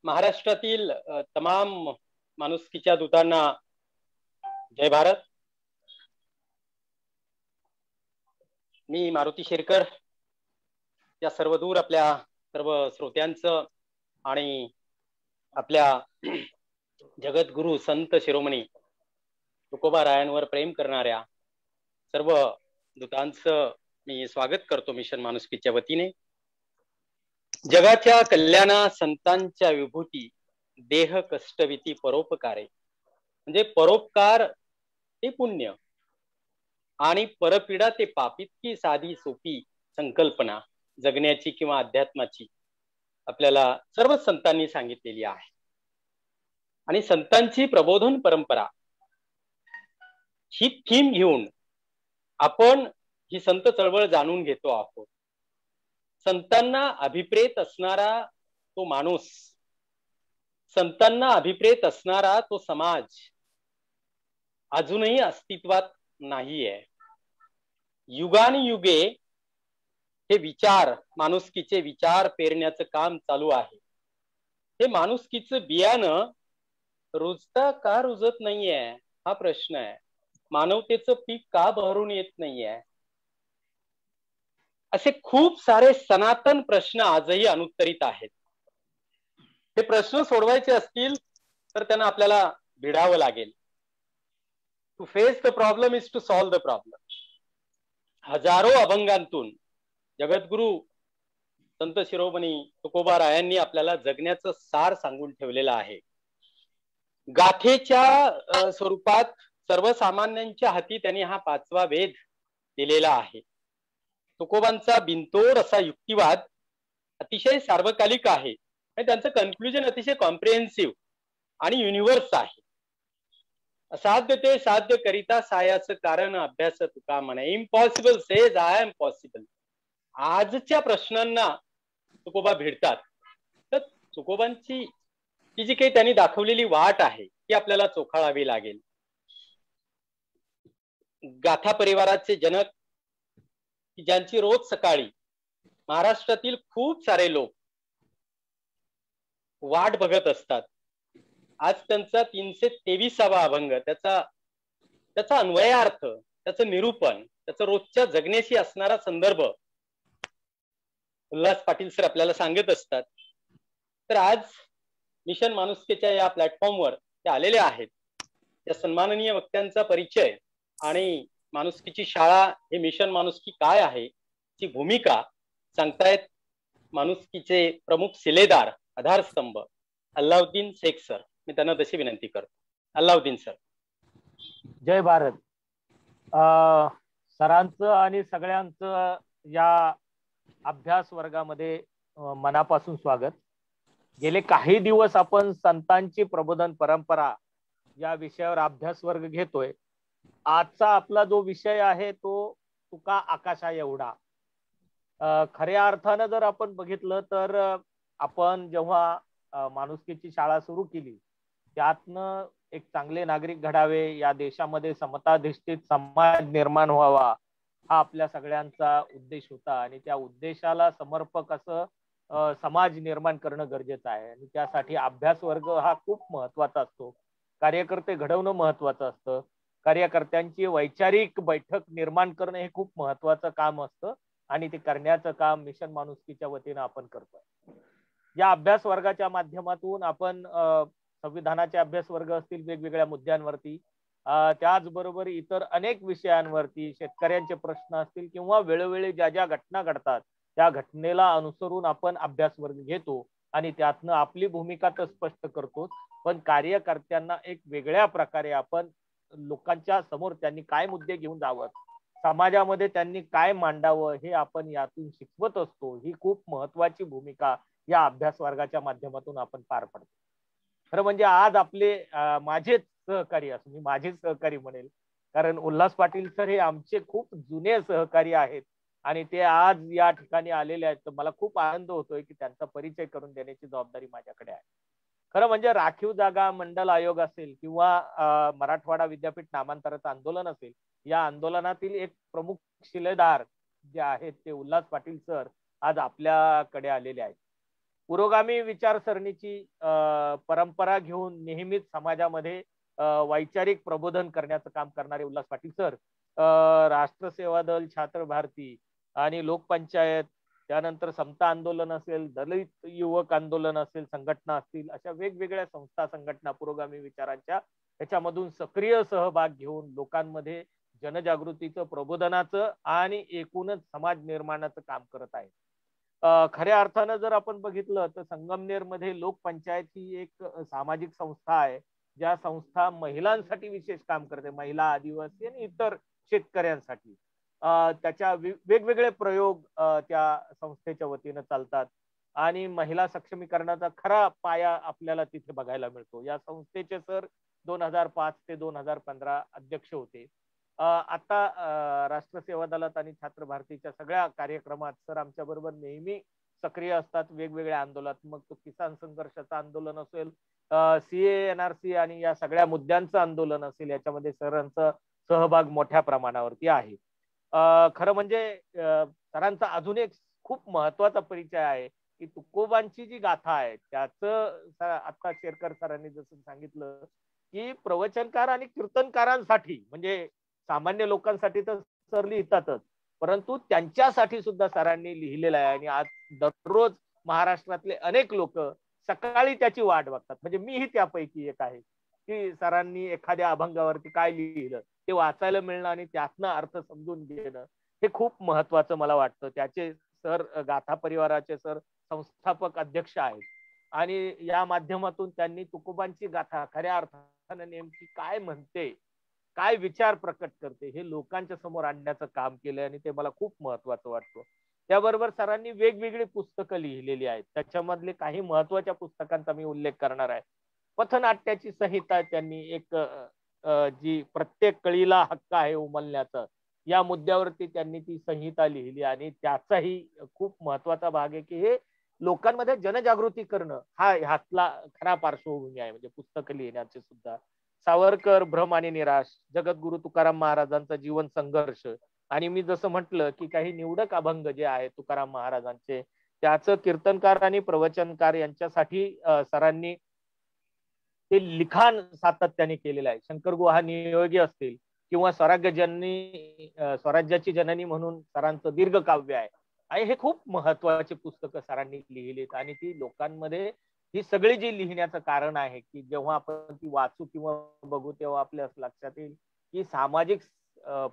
महाराष्ट्रातील तमाम माणुसकीच्या दूतांना जय भारत. मी मारुती शेरकर या सर्वदूर आपल्या सर्व श्रोत्यांचं आणि आपल्या जगद्गुरु संत शिरोमणी तुकोबा रायांवर प्रेम करणाऱ्या सर्व दूतांचं मी स्वागत करतो मिशन माणुसकीच्या वतीने. जगाच्या कल्याणा संतांच्या विभूती देह कष्टविती परोपकारे, म्हणजे परोपकार ते पुण्य आणि परपीडा ते पाप, इतकी साधी सोपी संकल्पना जगण्याची किंवा अध्यात्माची आपल्याला सर्व संतांनी सांगितलेली आहे. आणि संतांची प्रबोधन परंपरा ही थीम घेऊन आपण ही संत चळवळ जाणून घेतो आहोत. संतांना अभिप्रेत असणारा तो माणूस, संतांना अभिप्रेत असणारा तो समाज अजूनही अस्तित्वात नाहीये. युगानुयुगे हे विचार, माणुसकीचे विचार पेरण्याचं काम चालू आहे. हे माणुसकीचं बियाणं रुजता का रुजत नाहीये हा प्रश्न आहे. मानवतेचं पीक का बहरून येत नाहीये, असे खूप सारे सनातन प्रश्न आजही अनुत्तरित आहेत. हे प्रश्न सोडवायचे असतील तर त्यांना आपल्याला भिडावं लागेल. To face the problem is to solve the problem. हजारो अभंगांतून जगद्गुरु संत शिरोमणी तुकोबा रायांनी आपल्याला जगण्याचं सार सांगून ठेवलेलं आहे. गाथेच्या स्वरूपात सर्वसामान्यांच्या हाती त्यांनी हा 5वा वेद दिलेला आहे. तुकोबांचा बिनतोड असा युक्तिवाद अतिशय सार्वकालिक आहे आणि त्यांचं कन्क्लुजन अतिशय कॉम्प्रिहेन्सिव्ह आणि युनिव्हर्स आहे. असाध्य ते साध्य करिता सायाचं कारण अभ्यास तुका म्हणे. Impossible says I am possible. आजच्या प्रश्नांना तुकोबा भिडतात. तर तुकोबांची ही जी काही त्यांनी दाखवलेली वाट आहे ती आपल्याला चोखाळावी लागेल. गाथा परिवाराचे जनक, ज्यांची रोज सकाळी महाराष्ट्रातील खूप सारे लोक वाट बघत असतात. आज त्यांचा 323वा अभंग, त्याचा अन्वयार्थ, त्याचं निरूपण, त्याचं रोजच्या जगण्याशी असणारा संदर्भ उल्हास पाटील सर आपल्याला सांगत असतात. तर आज मिशन माणुसकीच्या या प्लॅटफॉर्मवर ते आलेले आहेत. या सन्माननीय वक्त्यांचा परिचय आणि माणुसकीची शाळा, हे मिशन माणुसकी काय आहे, ची भूमिका सांगतायत माणुसकीचे प्रमुख शिलेदार, आधारस्तंभ अल्लाउद्दीन शेख सर. मी त्यांना तशी विनंती करतो. अल्लाउद्दीन सर. जय भारत. सरांचं आणि सगळ्यांचं या अभ्यास वर्गामध्ये मनापासून स्वागत. गेले काही दिवस आपण संतांची प्रबोधन परंपरा या विषयावर अभ्यास वर्ग घेतोय. आजचा आपला जो विषय आहे तो तुका आकाशा एवढा. खऱ्या अर्थानं जर आपण बघितलं तर आपण जेव्हा माणुसकीची शाळा सुरू केली त्यातनं एक चांगले नागरिक घडावे, या देशामध्ये समताधिष्ठित समाज निर्माण व्हावा, हा आपल्या सगळ्यांचा उद्देश होता. आणि त्या उद्देशाला समर्पक असं समाज निर्माण करणं गरजेचं आहे. आणि त्यासाठी अभ्यास वर्ग हा खूप महत्वाचा असतो. कार्यकर्ते घडवणं महत्वाचं असतं. कार्यकर्त्यांची वैचारिक बैठक निर्माण करणं हे खूप महत्वाचं काम असतं आणि ते करण्याचं काम मिशन माणुसकीच्या वतीनं आपण करतोय. या अभ्यास वर्गाच्या माध्यमातून आपण संविधानाचे अभ्यास वर्ग असतील वेगवेगळ्या मुद्द्यांवरती, त्याचबरोबर इतर अनेक विषयांवरती, शेतकऱ्यांचे प्रश्न असतील किंवा वेळोवेळी ज्या ज्या घटना घडतात त्या घटनेला अनुसरून आपण अभ्यास वर्ग घेतो आणि त्यातनं आपली भूमिका तर स्पष्ट करतो, पण कार्यकर्त्यांना एक वेगळ्या प्रकारे आपण लोकांच्या समोर त्यांनी काय मुद्दे घेऊन जावं, समाजामध्ये त्यांनी काय मांडावं, हे आपण यातून शिकवत असतो. ही खूप महत्वाची भूमिका या अभ्यास वर्गाच्या माध्यमातून आपण पार पडतो. खरं म्हणजे आज आपले माझेच सहकारी, असं मी माझेच सहकारी म्हणेल, कारण उल्हास पाटील सर हे आमचे खूप जुने सहकारी आहेत आणि ते आज या ठिकाणी आलेले आहेत. तर मला खूप आनंद होतोय की त्यांचा परिचय करून देण्याची जबाबदारी माझ्याकडे आहे. खरं म्हणजे राखीव जागा मंडल आयोग असेल किंवा मराठवाडा विद्यापीठ नामांतराचं आंदोलन असेल, या आंदोलनातील एक प्रमुख शिलेदार जे आहेत ते उल्हास पाटील सर आज आपल्याकडे आलेले आहेत. पुरोगामी विचारसरणीची परंपरा घेऊन नेहमीच समाजामध्ये वैचारिक प्रबोधन करण्याचं काम करणारे उल्हास पाटील सर, राष्ट्रसेवा दल, छात्र भारती आणि लोकपंचायत, त्यानंतर समता आंदोलन असेल, दलित युवक आंदोलन असेल, संघटना असतील, अशा वेगवेगळ्या संस्था संघटना पुरोगामी विचारांच्या त्याच्यामधून सक्रिय सहभाग घेऊन लोकांमध्ये जनजागृतीचं, प्रबोधनाचं आणि एकूणच समाज निर्माणाचं काम करत आहे. खऱ्या अर्थानं जर आपण बघितलं तर संगमनेरमध्ये लोकपंचायत ही एक सामाजिक संस्था आहे, ज्या संस्था महिलांसाठी विशेष काम करते, महिला, आदिवासी आणि इतर शेतकऱ्यांसाठी. त्याच्या वेगवेगळे प्रयोग त्या संस्थेच्या वतीनं चालतात आणि महिला सक्षमीकरणाचा खरा पाया आपल्याला तिथे बघायला मिळतो. या संस्थेचे सर 2005 ते 2015 अध्यक्ष होते. आता राष्ट्रसेवा दलात आणि छात्र भारतीच्या सगळ्या कार्यक्रमात सर आमच्या बरोबर नेहमी सक्रिय असतात. वेगवेगळ्या आंदोलनात, मग तो किसान संघर्षाचं आंदोलन असेल, CAA NRC आणि या सगळ्या मुद्द्यांचं आंदोलन असेल, याच्यामध्ये सरांचा सहभाग मोठ्या प्रमाणावरती आहे. खरं म्हणजे सरांचा अजून एक खूप महत्वाचा परिचय आहे की तुकोबांची जी गाथा आहे त्याचं आता शेरकर सरांनी जसं सांगितलं की प्रवचनकार आणि कीर्तनकारांसाठी, म्हणजे सामान्य लोकांसाठी तर सर लिहितातच, परंतु त्यांच्यासाठी सुद्धा सरांनी लिहिलेलं आहे. आणि आज दररोज महाराष्ट्रातले अनेक लोक सकाळी त्याची वाट बघतात. म्हणजे मीही त्यापैकी एक आहे की सरांनी एखाद्या अभंगावरती काय लिहिलं ते वाचायला मिळणं आणि त्यातनं अर्थ समजून घेणं हे खूप महत्वाचं मला वाटतं. त्याचे सर गाथा परिवाराचे सर संस्थापक अध्यक्ष आहेत आणि या माध्यमातून त्यांनी तुकोबांची गाथा खऱ्या अर्थानं नेमकी काय म्हणते, काय विचार प्रकट करते, हे लोकांच्या समोर आणण्याचं काम केलंय आणि ते मला खूप महत्वाचं वाटतं. त्याबरोबर सरांनी वेगवेगळी पुस्तकं लिहिलेली आहेत. त्याच्यामधले काही महत्वाच्या पुस्तकांचा मी उल्लेख करणार आहे. पथनाट्याची संहिता त्यांनी एक जी प्रत्येक कळीला हक्क आहे उमलण्याचा, या मुद्द्यावरती त्यांनी ती संहिता लिहिली आणि त्याचाही खूप महत्वाचा भाग आहे की हे लोकांमध्ये जनजागृती करणं हा ह्यातला खरा पार्श्वभूमी आहे. म्हणजे पुस्तकं लिहिण्याचे सुद्धा सावरकर, भ्रम आणि निराश, जगद्गुरु तुकाराम महाराजांचा जीवन संघर्ष, आणि मी जसं म्हटलं की काही निवडक अभंग जे आहे तुकाराम महाराजांचे, त्याचं कीर्तनकार आणि प्रवचनकार यांच्यासाठी सरांनी ते लिखाण सातत्याने केलेलं आहे. शंकर गुहा नियोगी असतील किंवा स्वराज्याची जननी म्हणून सरांचं दीर्घ काव्य आहे. आणि हे खूप महत्वाचे पुस्तकं सरांनी लिहिलीत आणि ती लोकांमध्ये ही सगळी जी लिहिण्याचं कारण आहे की जेव्हा आपण ती वाचू किंवा बघू तेव्हा आपल्या लक्षात येईल की सामाजिक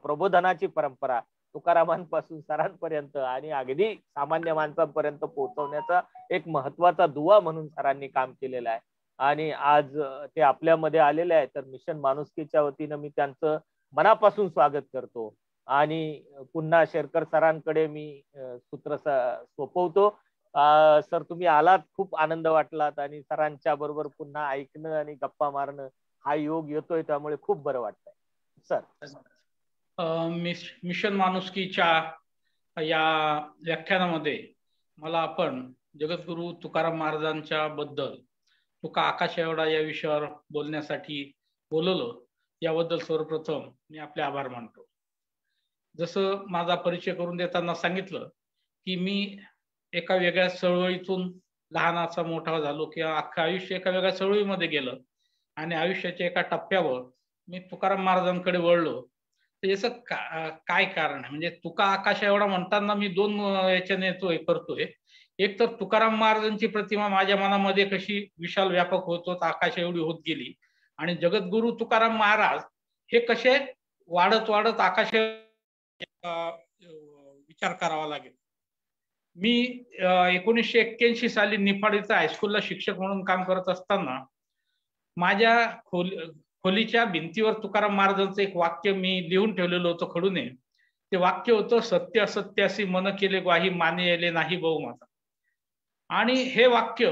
प्रबोधनाची परंपरा तुकारामांपासून सरांपर्यंत आणि अगदी सामान्य माणसांपर्यंत पोहोचवण्याचा एक महत्वाचा दुवा म्हणून सरांनी काम केलेलं आहे. आणि आज ते आपल्यामध्ये आलेले आहे. तर मिशन माणुसकीच्या वतीनं मी त्यांचं मनापासून स्वागत करतो आणि पुन्हा शेरकर सरांकडे मी सूत्र सोपवतो. सर तुम्ही आलात, खूप आनंद वाटलात आणि सरांच्या बरोबर पुन्हा ऐकणं आणि गप्पा मारणं हा योग येतोय, त्यामुळे खूप बरं वाटतंय. सर, मिशन माणुसकीच्या या व्याख्यानामध्ये मला आपण जगद्गुरु तुकाराम महाराजांच्या बद्दल तुका आकाश एवढा या विषयावर बोलण्यासाठी बोलवलं, याबद्दल सर्वप्रथम मी आपले आभार मानतो. जसं माझा परिचय करून देताना सांगितलं की मी एका वेगळ्या चळवळीतून लहानाचा मोठा झालो किंवा अख्खं आयुष्य एका वेगळ्या चळवळीमध्ये गेलं आणि आयुष्याच्या एका टप्प्यावर मी तुकाराम महाराजांकडे वळलो. तर याचं काय कारण आहे? म्हणजे तुका आकाश एवढा म्हणताना मी दोन याच्याने करतोय. एक तर तुकाराम महाराजांची प्रतिमा माझ्या मनामध्ये कशी विशाल व्यापक होत होत आकाश एवढी होत गेली आणि जगद्गुरु तुकाराम महाराज हे कसे वाढत वाढत आकाश विचार करावा लागेल. मी 1981 साली निफाड इथं हायस्कूलला शिक्षक म्हणून काम करत असताना माझ्या खोलीच्या भिंतीवर तुकाराम महाराजांचं एक वाक्य मी लिहून ठेवलेलं होतं खडूने. ते वाक्य होतं, सत्य असत्यासी मन केले ग्वाही माने येले नाही बहुमाता. आणि हे वाक्य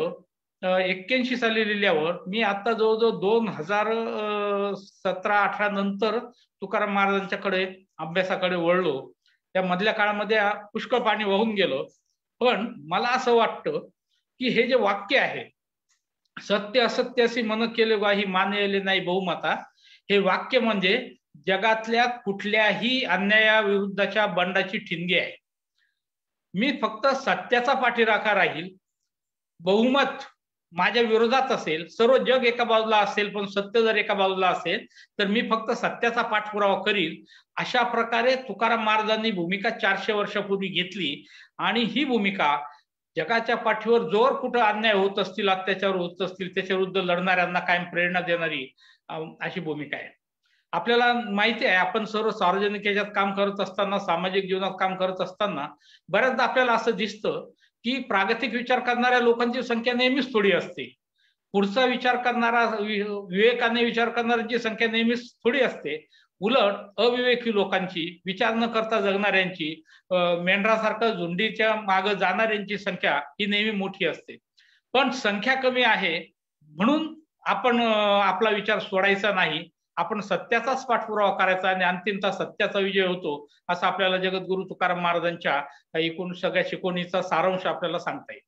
81 साली लिहिल्यावर मी आता जवळजवळ 2017-18 नंतर तुकाराम महाराजांच्याकडे अभ्यासाकडे वळलो. त्या मधल्या काळामध्ये पुष्कळ पाणी वाहून गेलो. पण मला असं वाटतं की हे जे वाक्य आहे, सत्य असत्यासी मन केले ग्वाही माने येले नाही बहुमाता, हे वाक्य म्हणजे जगातल्या कुठल्याही अन्यायाविरुद्धच्या बंडाची ठिणगी आहे. मी फक्त सत्याचा पाठीराखा राहील बहुमत माझ्या विरोधात असेल, सर्व जग एका बाजूला असेल, पण सत्य जर एका बाजूला असेल तर मी फक्त सत्याचा पाठपुरावा करील, अशा प्रकारे तुकाराम महाराजांनी भूमिका 400 वर्षापूर्वी घेतली. आणि ही भूमिका जगाच्या पाठीवर जोर कुठं अन्याय होत असतील, अत्याचार होत असतील, त्याच्या विरुद्ध लढणाऱ्यांना कायम प्रेरणा देणारी अशी भूमिका आहे. आपल्याला माहिती आहे, आपण सर्व सार्वजनिक याच्यात काम करत असताना, सामाजिक जीवनात काम करत असताना बऱ्याचदा आपल्याला असं दिसतं की प्रागतिक विचार करणाऱ्या लोकांची संख्या नेहमीच थोडी असते. पुढचा विचार करणारा, विवेकाने विचार करणाऱ्यांची संख्या नेहमीच थोडी असते. उलट अविवेकी लोकांची, विचार न करता जगणाऱ्यांची, मेंढरासारखं झुंडीच्या मागे जाणाऱ्यांची संख्या ही नेहमी मोठी असते. पण संख्या कमी आहे म्हणून आपण आपला विचार सोडायचा नाही. आपण सत्याचाच पाठपुरावा करायचा आणि अंतिमतः सत्याचा विजय होतो, असं आपल्याला जगद्गुरु तुकाराम महाराजांच्या एकूण सगळ्या शिकवणीचा सारांश आपल्याला सांगता येईल.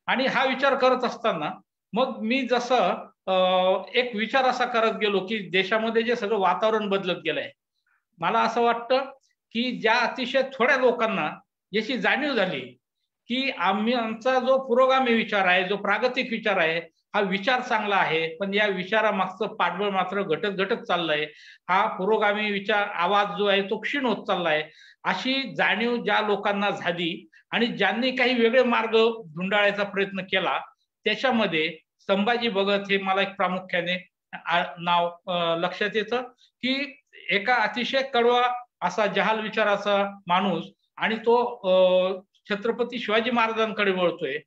आणि हा विचार करत असताना मग मी जसं एक विचार असा करत गेलो की देशामध्ये जे सगळं वातावरण बदलत गेलंय, मला असं वाटतं की ज्या अतिशय थोड्या लोकांना याची जाणीव झाली की आमचा जो पुरोगामी विचार आहे, जो प्रागतिक विचार आहे, हा विचार चांगला आहे, पण या विचारामागचं पाठबळ मात्र घटत घटत चाललंय. हा पुरोगामी विचार आवाज जो आहे तो क्षीण होत चाललाय, अशी जाणीव ज्या लोकांना झाली आणि ज्यांनी काही वेगळे मार्ग धुंडाळायचा प्रयत्न केला, त्याच्यामध्ये संभाजी भगत हे मला एक प्रामुख्याने नाव लक्षात येतं की एका अतिशय कडवा असा जहाल विचाराचा माणूस, आणि तो छत्रपती शिवाजी महाराजांकडे वळतोय.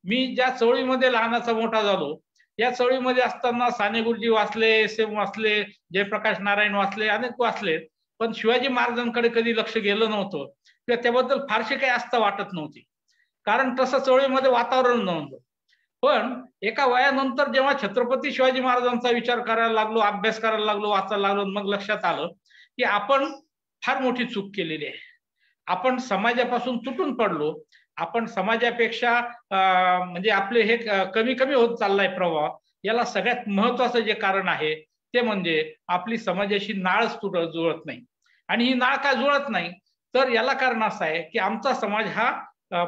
मी ज्या चळवळीमध्ये लहानाचा मोठा झालो, या चळवळीमध्ये असताना साने गुरुजी वाचले, एस.एम. वाचले, जयप्रकाश नारायण वाचले, अनेक वाचले, पण शिवाजी महाराजांकडे कधी लक्ष गेलं नव्हतं किंवा त्याबद्दल फारशी काही आस्था वाटत नव्हती, कारण तसं चळवळीमध्ये वातावरण नव्हतं. पण एका वयानंतर जेव्हा छत्रपती शिवाजी महाराजांचा विचार करायला लागलो, अभ्यास करायला लागलो, वाचायला लागलो, मग लक्षात आलं की आपण फार मोठी चूक केलेली आहे. आपण समाजापासून तुटून पडलो. आपण समाजापेक्षा म्हणजे आपले हे कमी कमी होत चाललाय प्रभाव. याला सगळ्यात महत्वाचं जे कारण आहे ते म्हणजे आपली समाजाशी नाळच जुळत नाही. आणि ही नाळ का जुळत नाही तर याला कारण असं आहे की आमचा समाज हा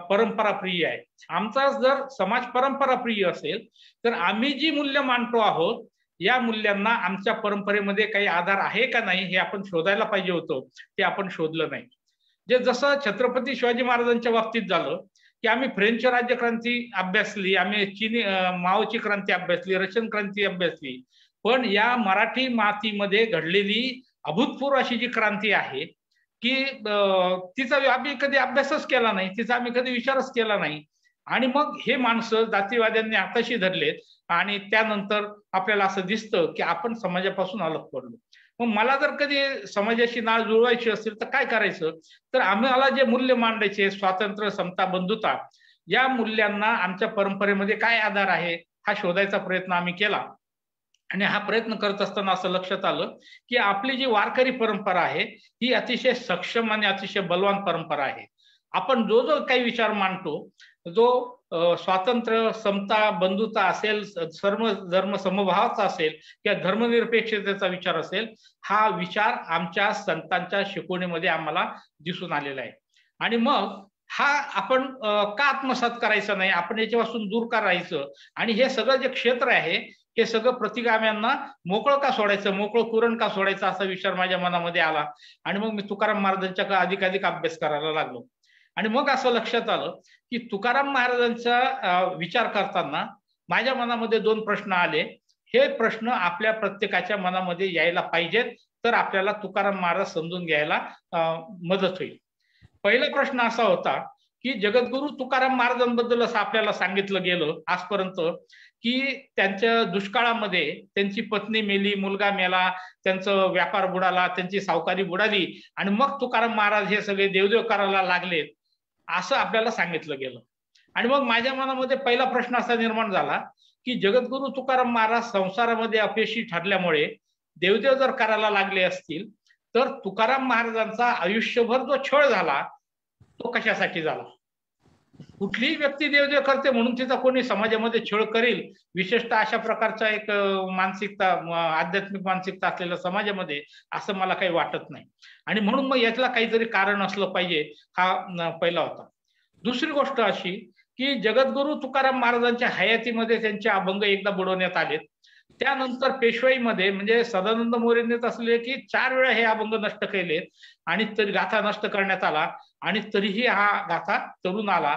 परंपराप्रिय आहे. आमचा जर समाज परंपराप्रिय असेल तर आम्ही जी मूल्य मानतो आहोत, या मूल्यांना आमच्या परंपरेमध्ये काही आधार आहे का नाही हे आपण शोधायला पाहिजे होतं. ते आपण शोधलं नाही. जे जसं छत्रपती शिवाजी महाराजांच्या बाबतीत झालं की आम्ही फ्रेंच राज्यक्रांती अभ्यासली, आम्ही चीनी माओची क्रांती अभ्यासली, रशियन क्रांती अभ्यासली, पण या मराठी मातीमध्ये घडलेली अभूतपूर्व अशी जी क्रांती आहे की तिचा आम्ही कधी अभ्यासच केला नाही, तिचा आम्ही कधी विचारच केला नाही. आणि मग हे माणसं जातीवाद्यांनी हाताशी धरलेत आणि त्यानंतर आपल्याला असं दिसतं की आपण समाजापासून अलग पडलो. मग मला जर कधी समाजाशी नाळ जुळवायची असेल तर काय करायचं, तर आम्हाला जे मूल्य मांडायचे, स्वातंत्र्य, समता, बंधुता, या मूल्यांना आमच्या परंपरेमध्ये काय आधार आहे हा शोधायचा प्रयत्न आम्ही केला. आणि हा प्रयत्न करत असताना असं लक्षात आलं की आपली जी वारकरी परंपरा आहे ही अतिशय सक्षम आणि अतिशय बलवान परंपरा आहे. आपण जो जो काही विचार मांडतो, जो स्वातंत्र्य, समता, बंधुता असेल, सर्व धर्म समभावाचा असेल किंवा धर्मनिरपेक्षतेचा विचार असेल, हा विचार आमच्या संतांच्या शिकवणीमध्ये आम्हाला दिसून आलेला आहे. आणि मग हा आपण का आत्मसात करायचा नाही, आपण याच्यापासून दूर का राहायचं, आणि हे सगळं जे क्षेत्र आहे हे सगळं प्रतिगाम्यांना मोकळं का सोडायचं, मोकळं कुरण का सोडायचं, असा विचार माझ्या मनामध्ये आला. आणि मग मी तुकाराम महाराजांच्या अधिकाधिक अभ्यास करायला लागलो. आणि मग असं लक्षात आलं की तुकाराम महाराजांचा विचार करताना माझ्या मनामध्ये दोन प्रश्न आले. हे प्रश्न आपल्या प्रत्येकाच्या मनामध्ये यायला पाहिजेत, तर आपल्याला तुकाराम महाराज समजून घ्यायला मदत होईल. पहिला प्रश्न असा होता की जगद्गुरु तुकाराम महाराजांबद्दल असं आपल्याला सांगितलं गेलं आजपर्यंत की त्यांच्या दुष्काळामध्ये त्यांची पत्नी मेली, मुलगा मेला, त्यांचा व्यापार बुडाला, त्यांची सावकारी बुडाली, आणि मग तुकाराम महाराज हे सगळे देवदेव करायला लागलेत असं आपल्याला सांगितलं गेलं. आणि मग माझ्या मनामध्ये पहिला प्रश्न असा निर्माण झाला की जगद्गुरु तुकाराम महाराज संसारामध्ये अपयशी ठरल्यामुळे देवदेव जर करायला लागले असतील तर तुकाराम महाराजांचा आयुष्यभर जो छळ झाला तो कशासाठी झाला. कुठलीही व्यक्ती देवदेव करते म्हणून तिचा कोणी समाजामध्ये छळ करेल, विशेषतः अशा प्रकारचा एक मानसिकता, आध्यात्मिक मानसिकता असलेल्या समाजामध्ये, असं मला काही वाटत नाही. आणि म्हणून मग यातला काहीतरी कारण असलं पाहिजे, हा पहिला होता. दुसरी गोष्ट अशी की जगद्गुरु तुकाराम महाराजांच्या हयातीमध्ये त्यांचे अभंग एकदा बुडवण्यात आलेत. त्यानंतर पेशवाईमध्ये म्हणजे सदानंद मोरेंनीच असले की 4 वेळा हे अभंग नष्ट केलेत आणि तरी गाथा नष्ट करण्यात आला आणि तरीही हा गाथा तरुण आला.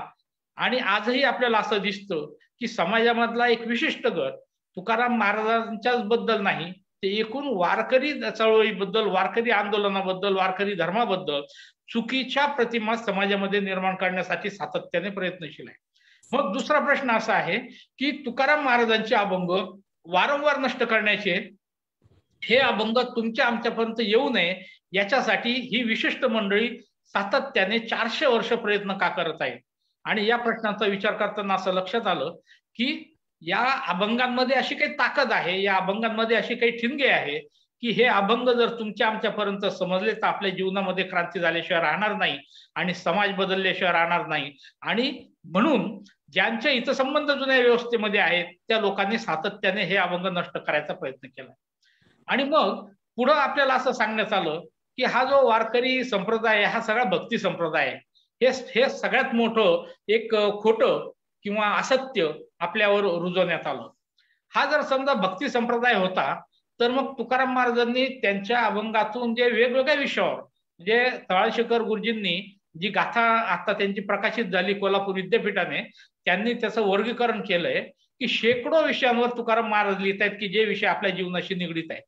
आणि आजही आपल्याला असं दिसतं की समाजामधला एक विशिष्ट गट तुकाराम महाराजांच्याच बद्दल नाही, ते एकूण वारकरी चळवळीबद्दल, वारकरी आंदोलनाबद्दल, वारकरी धर्माबद्दल चुकीच्या प्रतिमा समाजामध्ये निर्माण करण्यासाठी सातत्याने प्रयत्नशील आहे. मग दुसरा प्रश्न असा आहे की तुकाराम महाराजांचे अभंग वारंवार नष्ट करण्याचे, हे अभंग तुमच्या आमच्यापर्यंत येऊ नये याच्यासाठी ही विशिष्ट मंडळी सातत्याने 400 वर्ष प्रयत्न का करत आहे. आणि या प्रश्नाचा विचार करताना असं लक्षात आलं की या अभंगांमध्ये अशी काही ताकद आहे, या अभंगांमध्ये अशी काही ठिणगे आहे की हे अभंग जर तुमच्या आमच्यापर्यंत समजले तर आपल्या जीवनामध्ये क्रांती झाल्याशिवाय राहणार नाही आणि समाज बदलल्याशिवाय राहणार नाही. आणि म्हणून ज्यांच्या हितसंबंध जुन्या व्यवस्थेमध्ये आहेत त्या लोकांनी सातत्याने हे अभंग नष्ट करायचा प्रयत्न केला. आणि मग पुढं आपल्याला असं सांगण्यात आलं की हा जो वारकरी संप्रदाय हा सगळा भक्ती संप्रदाय आहे. हे सगळ्यात मोठं एक खोटं किंवा असत्य आपल्यावर रुजवण्यात आलं. हा जर समजा भक्ती संप्रदाय होता तर मग तुकाराम महाराजांनी त्यांच्या अभंगातून जे वेगवेगळ्या विषयावर, म्हणजे तळाशीकर गुरुजींनी जी गाथा आता त्यांची प्रकाशित झाली कोल्हापूर विद्यापीठाने, त्यांनी त्याचं वर्गीकरण केलंय की शेकडो विषयांवर तुकाराम महाराज लिहित आहेत की जे विषय आपल्या जीवनाशी निगडीत आहे.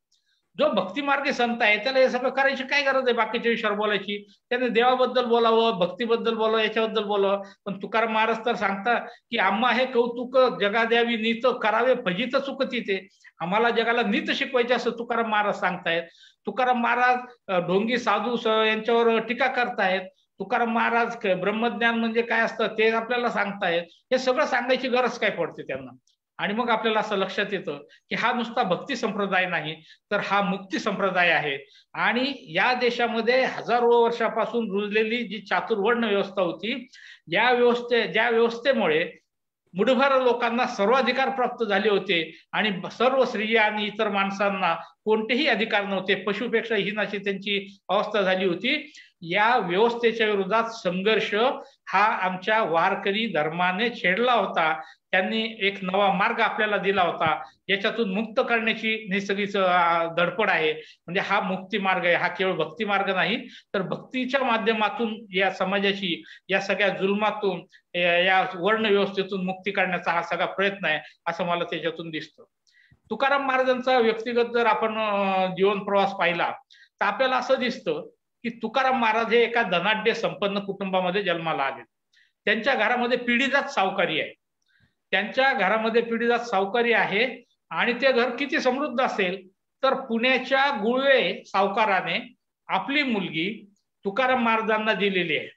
जो भक्तिमार्गी संत आहे त्याला हे सगळं करायची काय गरज आहे बाकीच्या विषयावर बोलायची? त्याने देवाबद्दल बोलावं, भक्तीबद्दल बोलावं, याच्याबद्दल बोलावं. पण तुकाराम महाराज तर सांगतात की आम्हा हे कौतुक जगा द्यावी नीत करावे फजित चुकती ते. आम्हाला जगाला नीत शिकवायचे असं तुकाराम महाराज सांगतायत. तुकाराम महाराज ढोंगी साधू यांच्यावर टीका करतायत. तुकाराम महाराज ब्रह्मज्ञान म्हणजे काय असतं ते आपल्याला सांगतायत. हे सगळं सांगायची गरज काय पडते त्यांना? आणि मग आपल्याला असं लक्षात येतं की हा नुसता भक्ती संप्रदाय नाही तर हा मुक्ती संप्रदाय आहे. आणि या देशामध्ये हजारो वर्षापासून रुजलेली जी चातुर्वर्ण व्यवस्था होती, ज्या व्यवस्थेमुळे मुठभर लोकांना सर्वाधिकार प्राप्त झाले होते आणि सर्व स्त्रिया आणि इतर माणसांना कोणतेही अधिकार नव्हते, पशुपेक्षा हीनाची त्यांची अवस्था झाली होती. या व्यवस्थेच्या विरोधात संघर्ष हा आमच्या वारकरी धर्माने छेडला होता. त्यांनी एक नवा मार्ग आपल्याला दिला होता. याच्यातून मुक्त करण्याची निसर्गीच धडपड आहे. म्हणजे हा मुक्ती मार्ग आहे. हा केवळ भक्ती मार्ग नाही तर भक्तीच्या माध्यमातून या समाजाची या सगळ्या जुलमातून या वर्ण व्यवस्थेतून मुक्ती करण्याचा हा सगळा प्रयत्न आहे असं मला त्याच्यातून दिसतं. तुकाराम महाराजांचा व्यक्तिगत जर आपण जीवन प्रवास पाहिला तर आपल्याला असं दिसतं की तुकाराम महाराज हे एका धनाढ्य संपन्न कुटुंबामध्ये जन्माला आले. त्यांच्या घरामध्ये पिढीजात सावकारी आहे. त्यांच्या घरामध्ये पिढीजात सावकारी आहे आणि ते घर किती समृद्ध असेल तर पुण्याच्या गुळवे सावकाराने आपली मुलगी तुकाराम महाराजांना दिलेली आहे.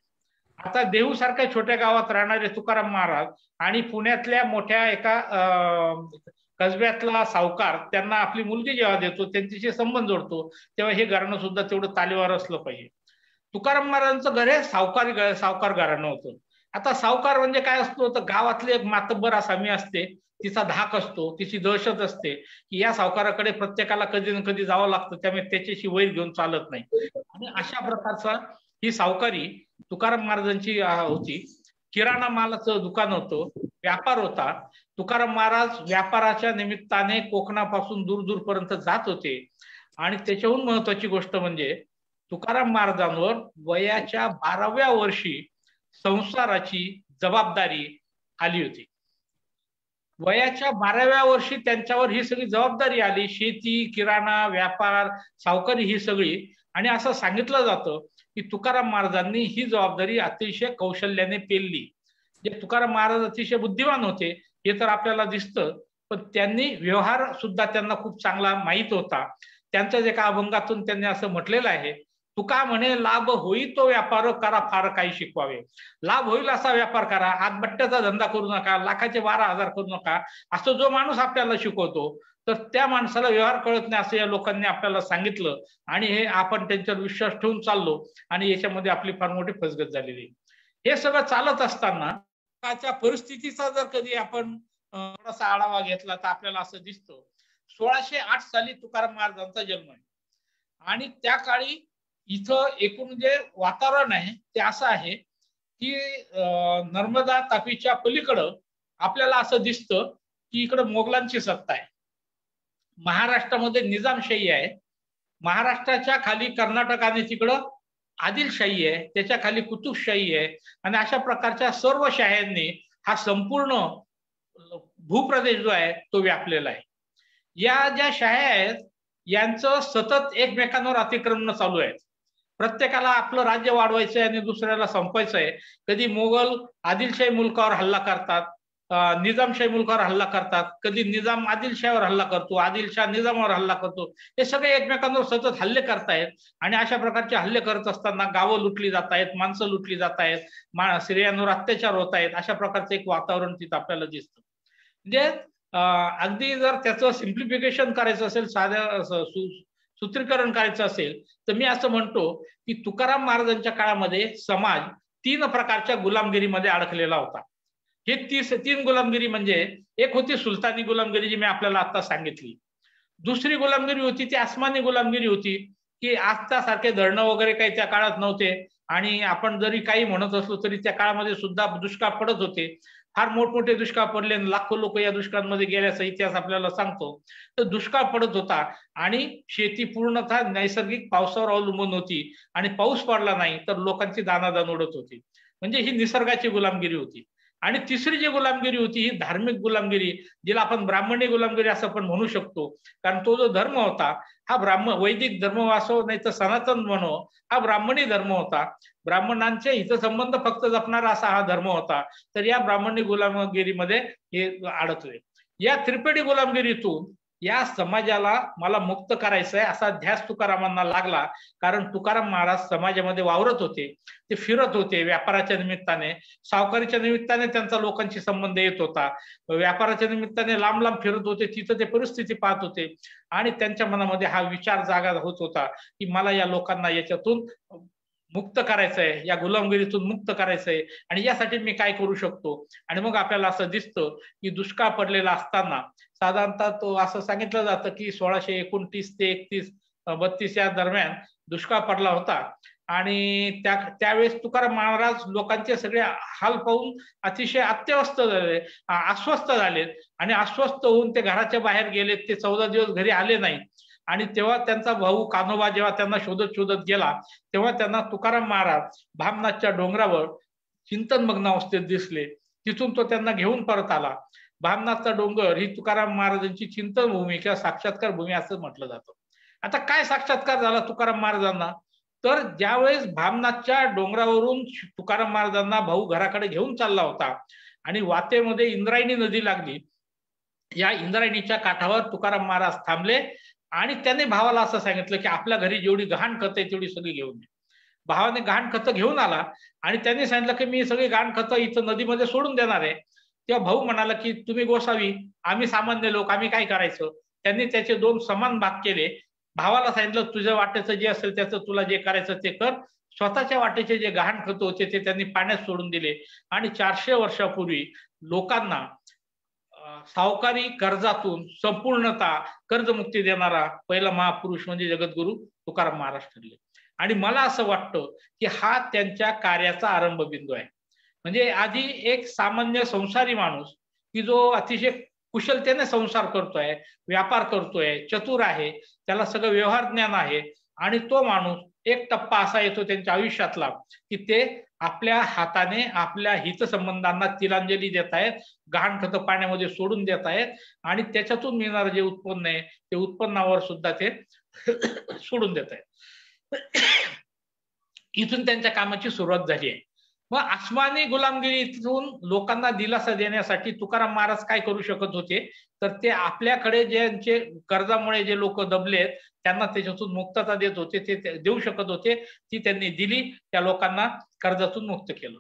आता देहू सारख्या छोट्या गावात राहणारे तुकाराम महाराज आणि पुण्यातल्या मोठ्या एका कसब्यातला सावकार त्यांना आपली मुलगी जेव्हा देतो, त्यांच्याशी संबंध जोडतो, तेव्हा हे घराणं सुद्धा तेवढं तालीवर असलं पाहिजे. तुकाराम महाराजांचं घर हे सावकार घराणं होतं. आता सावकार म्हणजे काय असतो तर गावातले एक मातब्बर असामी असते, तिचा धाक असतो, तिची दहशत असते की या सावकाराकडे प्रत्येकाला कधी ना कधी जावं लागतं, त्यामुळे त्याच्याशी वैर घेऊन चालत नाही. आणि अशा प्रकारचा ही सावकारी तुकाराम महाराजांची होती. किराणा मालाचं दुकान होतं, व्यापार होता. तुकाराम महाराज व्यापाराच्या निमित्ताने कोकणापासून दूर दूरपर्यंत जात होते. आणि त्याच्याहून महत्वाची गोष्ट म्हणजे तुकाराम महाराजांवर वयाच्या 12व्या वर्षी संसाराची जबाबदारी आली होती. वयाच्या 12व्या वर्षी त्यांच्यावर ही सगळी जबाबदारी आली. शेती, किराणा, व्यापार, सावकारी ही सगळी. आणि असं सांगितलं जातं की तुकाराम महाराजांनी ही जबाबदारी अतिशय कौशल्याने पेलली. जे तुकाराम महाराज अतिशय बुद्धिमान होते हे तर आपल्याला दिसतं, पण त्यांनी व्यवहार सुद्धा त्यांना खूप चांगला माहीत होता. त्यांच्याच एका अभंगातून त्यांनी असं म्हटलेलं आहे, तुका म्हणे लाभ होई तो व्यापार करा फार काही शिकवावे. लाभ होईल असा व्यापार करा, आतबट्ट्याचा धंदा करू नका, लाखाचे 12,000 करू नका, असं जो माणूस आपल्याला शिकवतो तर त्या माणसाला व्यवहार कळत नाही असं या लोकांनी आपल्याला सांगितलं. आणि हे आपण त्यांच्यावर विश्वास ठेवून चाललो आणि याच्यामध्ये आपली फार मोठी फसगत झालेली. हे सगळं चालत असताना त्याच्या परिस्थितीचा जर कधी आपण थोडासा आढावा घेतला तर आपल्याला असं दिसतं 1608 साली तुकाराम महाराजांचा जन्म आहे. आणि त्या काळी इथं एकूण जे वातावरण आहे ते असं आहे की नर्मदा तापीच्या पलीकडं आपल्याला असं दिसतं की इकडं मोगलांची सत्ता आहे, महाराष्ट्रामध्ये निजामशाही आहे, महाराष्ट्राच्या खाली कर्नाटक आणि तिकडं आदिलशाही आहे, त्याच्या खाली कुतुबशाही आहे, आणि अशा प्रकारच्या सर्व शाह्यांनी हा संपूर्ण भूप्रदेश जो आहे तो व्यापलेला आहे. या ज्या शाह्या आहेत यांचं सतत एकमेकांवर अतिक्रमण चालू आहेत. प्रत्येकाला आपलं राज्य वाढवायचंय आणि दुसऱ्याला संपवायचंय. कधी मोगल आदिलशाही मुलकावर हल्ला करतात, निजामशाही मुलकावर हल्ला करतात, कधी निजाम आदिलशाहीवर हल्ला करतो, आदिलशाह निजामावर हल्ला करतो. हे सगळे एकमेकांवर सतत हल्ले करतायत आणि अशा प्रकारचे हल्ले करत असताना गावं लुटली जात आहेत, माणसं लुटली जात आहेत, स्त्रियांवर अत्याचार होत आहेत. अशा प्रकारचं एक वातावरण तिथं आपल्याला दिसतं. म्हणजे अगदी जर त्याचं सिम्प्लिफिकेशन करायचं असेल, साध्या सूत्रीकरण करायचं असेल, तर मी असं म्हणतो की तुकाराम महाराजांच्या काळामध्ये समाज 3 प्रकारच्या गुलामगिरीमध्ये अडकलेला होता. हे 3 गुलामगिरी म्हणजे, एक होती सुलतानी गुलामगिरी जी मी आपल्याला आता सांगितली. दुसरी गुलामगिरी होती ती आसमानी गुलामगिरी होती, की आजच्या सारखे धरणं वगैरे काही त्या काळात नव्हते आणि आपण जरी काही म्हणत असलो तरी त्या काळामध्ये सुद्धा दुष्काळ पडत होते. फार मोठमोठे दुष्काळ पडले, लाखो लोक या दुष्काळामध्ये गेल्याचा इतिहास आपल्याला सांगतो. तर दुष्काळ पडत होता आणि शेती पूर्णतः नैसर्गिक पावसावर अवलंबून होती आणि पाऊस पडला नाही तर लोकांची दानादान उडत होती. म्हणजे ही निसर्गाची गुलामगिरी होती. आणि तिसरी जी गुलामगिरी होती ही धार्मिक गुलामगिरी, जिला आपण ब्राह्मणी गुलामगिरी असं पण म्हणू शकतो. कारण तो जो धर्म होता हा वैदिक धर्म असो नाही तर सनातन म्हणो, हा ब्राह्मणी धर्म होता. ब्राह्मणांचे हितसंबंध फक्त जपणारा असा हा धर्म होता. तर या ब्राह्मणी गुलामगिरीमध्ये हे अडकले. या त्रिपेडी गुलामगिरीतून या समाजाला मला मुक्त करायचंय असा ध्यास तुकारामांना लागला. कारण तुकाराम महाराज समाजामध्ये वावरत होते, ते फिरत होते व्यापाराच्या निमित्ताने, सावकारीच्या निमित्ताने त्यांचा लोकांशी संबंध येत होता, व्यापाराच्या निमित्ताने लांब लांब फिरत होते, तिथं ते परिस्थिती पाहत होते आणि त्यांच्या मनामध्ये हा विचार जागा होत होता की मला या लोकांना याच्यातून मुक्त करायचंय, या गुलामगिरीतून मुक्त करायचंय आणि यासाठी मी काय करू शकतो. आणि मग आपल्याला असं दिसतं की दुष्काळ पडलेला असताना साधारणतः तो असं सांगितलं जातं की 1629 ते 31-32 या दरम्यान दुष्काळ पडला होता. आणि त्यावेळेस तुकाराम महाराज लोकांचे सगळे हाल पाहून अतिशय अस्वस्थ झालेत आणि अस्वस्थ होऊन ते घराच्या बाहेर गेलेत. ते 14 दिवस घरी आले नाहीत. आणि तेव्हा त्यांचा भाऊ कान्होबा जेव्हा त्यांना शोधत गेला तेव्हा त्यांना तुकाराम महाराज भामनाथच्या डोंगरावर चिंतनमग्न अवस्थेत दिसले. तिथून तो त्यांना घेऊन परत आला. भामनाथचा डोंगर ही तुकाराम महाराजांची चिंतन भूमी किंवा साक्षात्कार भूमी असं म्हटलं जातं. आता काय साक्षात्कार झाला तुकाराम महाराजांना, तर ज्यावेळेस भामनाथच्या डोंगरावरून तुकाराम महाराजांना भाऊ घराकडे घेऊन चालला होता आणि वाटेमध्ये इंद्रायणी नदी लागली, या इंद्रायणीच्या काठावर तुकाराम महाराज थांबले आणि त्याने भावाला असं सांगितलं की आपल्या घरी जेवढी गहाण खतं आहे तेवढी सगळी घेऊन ये. भावाने गहाण खतं घेऊन आला आणि त्यांनी सांगितलं की मी सगळी गहाण खतं इथं नदीमध्ये सोडून देणार आहे. तेव्हा भाऊ म्हणाला की तुम्ही गोसावी, आम्ही सामान्य लोक, आम्ही काय करायचं. त्यांनी त्याचे 2 समान भाग केले. भावाला सांगितलं तुझ्या वाटेचं जे असेल त्याचं तुला जे करायचं ते कर. स्वतःच्या वाटेचे जे गहाण खतं होते ते त्यांनी पाण्यात सोडून दिले आणि 400 वर्षापूर्वी लोकांना सावकारी कर्जातून संपूर्णतः कर्जमुक्ती देणारा पहिला महापुरुष म्हणजे जगद्गुरु तुकाराम महाराज ठरले. आणि मला असं वाटतं की हा त्यांच्या कार्याचा आरंभ बिंदू आहे. म्हणजे आधी एक सामान्य संसारी माणूस की जो अतिशय कुशलतेने संसार करतोय, व्यापार करतोय, चतुर आहे, त्याला सगळं व्यवहार ज्ञान आहे आणि तो माणूस एक टप्पा असा येतो त्यांच्या आयुष्यातला की ते आपल्या हाताने आपल्या हितसंबंधांना तिलांजली देत आहेत, गहाण खतं पाण्यामध्ये सोडून देत आहेत आणि त्याच्यातून मिळणारं जे उत्पन्न आहे ते उत्पन्नावर सुद्धा ते सोडून देत आहेत. इथून त्यांच्या कामाची सुरुवात झाली आहे. मग आसमानी गुलामगिरीतून लोकांना दिलासा देण्यासाठी तुकाराम महाराज काय करू शकत होते, तर ते आपल्याकडे ज्यांचे कर्जामुळे जे लोक दबलेत त्यांना त्याच्यातून मुक्तता देत होते, ते देऊ शकत होते, ती त्यांनी दिली, त्या लोकांना कर्जातून मुक्त केलं.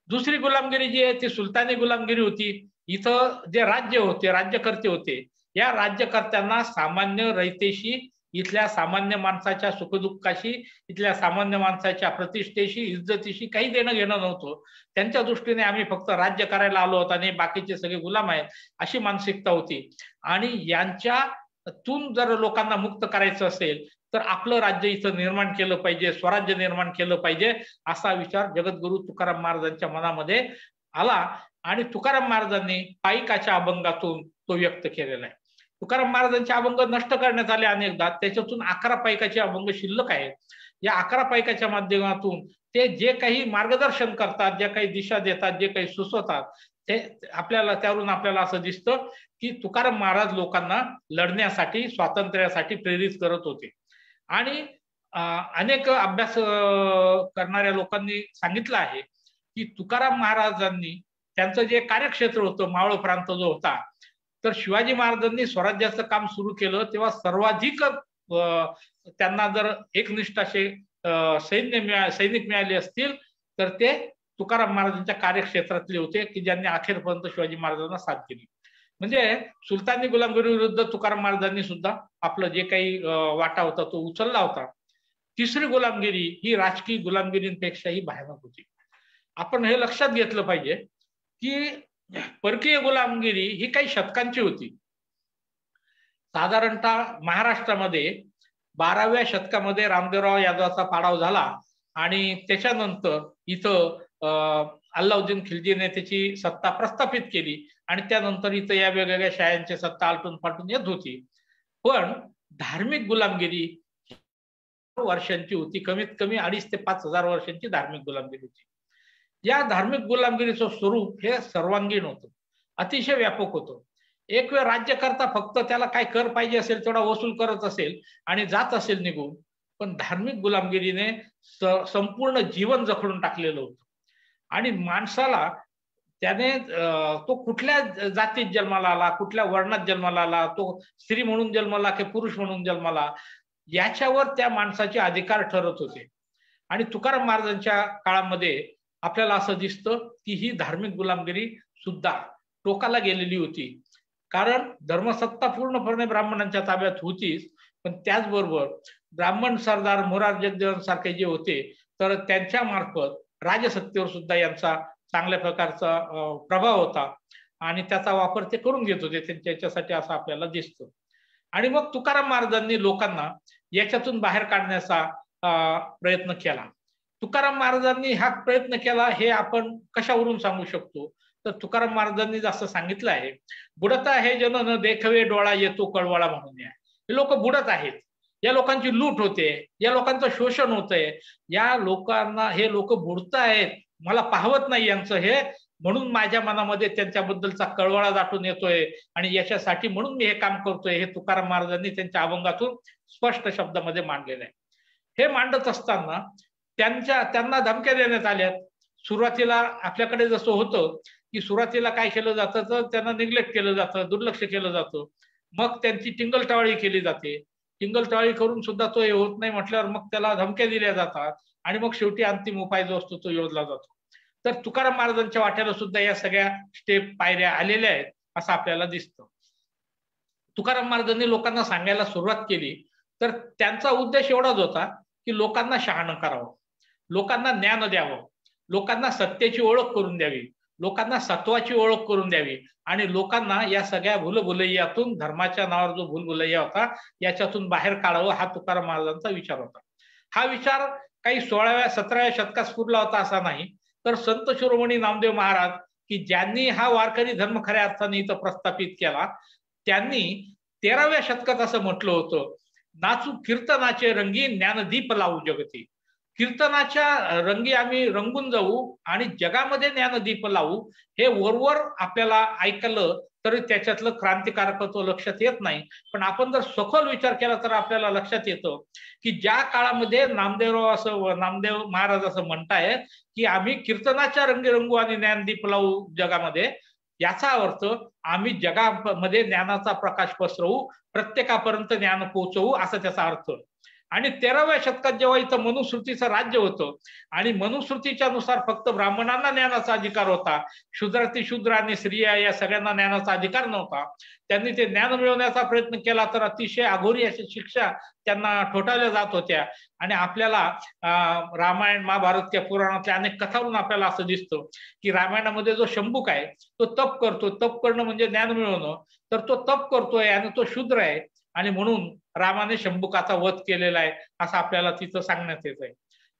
दुसरी गुलामगिरी जी आहे ती सुलतानी गुलामगिरी होती. इथं जे राज्य होते, राज्यकर्ते होते, या राज्यकर्त्यांना सामान्य रयतेशी, इथल्या सामान्य माणसाच्या सुखदुःखाशी, इथल्या सामान्य माणसाच्या प्रतिष्ठेशी, इज्जतीशी काही देणं घेणं नव्हतं. त्यांच्या दृष्टीने आम्ही फक्त राज्य करायला आलो होतो आणि बाकीचे सगळे गुलाम आहेत अशी मानसिकता होती. आणि यांच्यातून जर लोकांना मुक्त करायचं असेल तर आपलं राज्य इथं निर्माण केलं पाहिजे, स्वराज्य निर्माण केलं पाहिजे, असा विचार जगद्गुरु तुकाराम महाराजांच्या मनामध्ये आला आणि तुकाराम महाराजांनी पाईकाच्या अभंगातून तो व्यक्त केलेला आहे. तुकाराम महाराजांचे अभंग नष्ट करण्यात आले अनेकदा, त्याच्यातून 11 पाईकाचे अभंग शिल्लक आहेत. या 11 पाईकाच्या माध्यमातून ते जे काही मार्गदर्शन करतात, जे काही दिशा देतात, जे काही सुचवतात, ते त्यावरून आपल्याला असं दिसतं की तुकाराम महाराज लोकांना लढण्यासाठी, स्वातंत्र्यासाठी प्रेरित करत होते. आणि अनेक अभ्यास करणाऱ्या लोकांनी सांगितलं आहे की तुकाराम महाराजांनी त्यांचं जे कार्यक्षेत्र होतं, मावळ प्रांत जो होता, तर शिवाजी महाराजांनी स्वराज्याचं काम सुरू केलं तेव्हा सर्वाधिक त्यांना जर एकनिष्ठ असे सैनिक मिळाले असतील तर ते तुकाराम महाराजांच्या कार्यक्षेत्रातले होते की ज्यांनी अखेरपर्यंत शिवाजी महाराजांना साथ दिली. म्हणजे सुलतानी गुलामगिरी विरुद्ध तुकाराम महाराजांनी सुद्धा आपलं जे काही वाटा होता तो उचलला होता. तिसरी गुलामगिरी ही राजकीय गुलामगिरींपेक्षाही भयानक होती. आपण हे लक्षात घेतलं पाहिजे की परकीय गुलामगिरी ही काही शतकांची होती. साधारणतः महाराष्ट्रामध्ये 12व्या शतकामध्ये रामदेवराव यादवाचा पाडाव झाला आणि त्याच्यानंतर इथं अल्लाउद्दीन खिलजीने त्याची सत्ता प्रस्थापित केली आणि त्यानंतर इथं या वेगवेगळ्या शायांची सत्ता आलटून पालटून येत होती. पण धार्मिक गुलामगिरी वर्षांची होती, कमीत कमी 2,500 ते 5,000 वर्षांची धार्मिक गुलामगिरी होती. या धार्मिक गुलामगिरीचं स्वरूप हे सर्वांगीण होतं, अतिशय व्यापक होतं. एक वेळ राज्यकर्ता फक्त त्याला काय कर पाहिजे असेल तेवढा वसूल करत असेल आणि जात असेल निघून, पण धार्मिक गुलामगिरीने संपूर्ण जीवन जखडून टाकलेलं होतं. आणि माणसाला त्याने तो कुठल्या जातीत जन्माला आला, कुठल्या वर्णात जन्माला आला, तो स्त्री म्हणून जन्माला की पुरुष म्हणून जन्माला, याच्यावर त्या माणसाचे अधिकार ठरत होते. आणि तुकाराम महाराजांच्या काळामध्ये आपल्याला असं दिसतं की ही धार्मिक गुलामगिरी सुद्धा टोकाला गेलेली होती. कारण धर्मसत्ता पूर्णपणे ब्राह्मणांच्या ताब्यात होतीच, पण त्याचबरोबर ब्राह्मण सरदार मोरारजी जगदेव सारखे जे होते तर त्यांच्या मार्फत राजसत्तेवर सुद्धा यांचा चांगल्या प्रकारचा प्रभाव होता आणि त्याचा वापर ते करून घेत होते त्यांच्या याच्यासाठी असं आपल्याला दिसतं. आणि मग तुकाराम महाराजांनी लोकांना याच्यातून बाहेर काढण्याचा प्रयत्न केला. तुकाराम महाराजांनी हा प्रयत्न केला हे आपण कशावरून सांगू शकतो, तर तुकाराम महाराजांनी जसं सांगितलं आहे, बुडता हे जन न देखवे डोळा येतो कळवळा म्हणून. हे लोक बुडत आहेत, या लोकांची लूट होते, या लोकांचं शोषण होतंय, या लोकांना हे लोक बुडतायत, मला पाहवत नाही यांचं हे, म्हणून माझ्या मनामध्ये त्यांच्याबद्दलचा कळवळा दाटून येतोय आणि याच्यासाठी म्हणून मी हे काम करतोय, हे तुकाराम महाराजांनी त्यांच्या अभंगातून स्पष्ट शब्दामध्ये मांडलेलं आहे. हे मांडत असताना त्यांना धमक्या देण्यात आल्या. सुरुवातीला आपल्याकडे जसं होतं की सुरुवातीला काय केलं जातं तर त्यांना निग्लेक्ट केलं जातं, दुर्लक्ष केलं जातं, मग त्यांची टिंगलटाळी केली जाते. टिंगलटाळी करून सुद्धा तो हे होत नाही म्हटल्यावर मग त्याला धमक्या दिल्या जातात आणि मग शेवटी अंतिम उपाय जो असतो तो योजला जातो. तर तुकाराम महाराजांच्या वाट्याला सुद्धा या सगळ्या स्टेप पायऱ्या आलेल्या आहेत असं आपल्याला दिसतं. तुकाराम महाराजांनी लोकांना सांगायला सुरुवात केली तर त्यांचा उद्देश एवढाच होता की लोकांना शहाणं करावं, लोकांना ज्ञान द्यावं, लोकांना सत्याची ओळख करून द्यावी, लोकांना सत्वाची ओळख करून द्यावी आणि लोकांना या सगळ्या भूलभुलैयातून, धर्माच्या नावावर जो भूलभुलैया होता याच्यातून बाहेर काढावं, हा तुकाराम महाराजांचा विचार होता. हा विचार काही 16व्या 17व्या शतकात स्फुरला होता असा नाही, तर संत शिरोमणी नामदेव महाराज की ज्यांनी हा वारकरी धर्म खऱ्या अर्थाने इथं प्रस्थापित केला, त्यांनी 13व्या शतकात असं म्हटलं होतं, नाचू कीर्तनाचे रंगी ज्ञानदीप लावू जगती. कीर्तनाच्या रंगी आम्ही रंगून जाऊ आणि जगामध्ये ज्ञानदीप लावू. हे वरवर आपल्याला ऐकलं तरी त्याच्यातलं क्रांतिकारकत्व लक्षात येत नाही, पण आपण जर सखोल विचार केला तर आपल्याला लक्षात येतं की ज्या काळामध्ये नामदेव महाराज असं म्हणताय की आम्ही कीर्तनाच्या रंगी रंगू आणि ज्ञानदीप लावू जगामध्ये, याचा अर्थ आम्ही जगामध्ये ज्ञानाचा प्रकाश पसरवू, प्रत्येकापर्यंत ज्ञान पोहोचवू असा त्याचा अर्थ. आणि 13व्या शतकात जेव्हा इथं मनुस्मृतीचं राज्य होतं आणि मनुस्मृतीच्या नुसार फक्त ब्राह्मणांना ज्ञानाचा अधिकार होता, शूद्र आणि स्त्रिया या सगळ्यांना ज्ञानाचा अधिकार नव्हता, त्यांनी ते ज्ञान मिळवण्याचा प्रयत्न केला तर अतिशय अघोरी अशा शिक्षा त्यांना ठोठावल्या जात होत्या. आणि आपल्याला रामायण महाभारत त्या पुराणातल्या अनेक कथावरून आपल्याला असं दिसतं की रामायणामध्ये जो शंभूक आहे तो तप करतो, तप करणं म्हणजे ज्ञान मिळवणं, तर तो तप करतोय आणि तो शूद्र आहे आणि म्हणून रामाने शंभुकाचा वध केलेला आहे असं आपल्याला तिथं सांगण्यात येत आहे.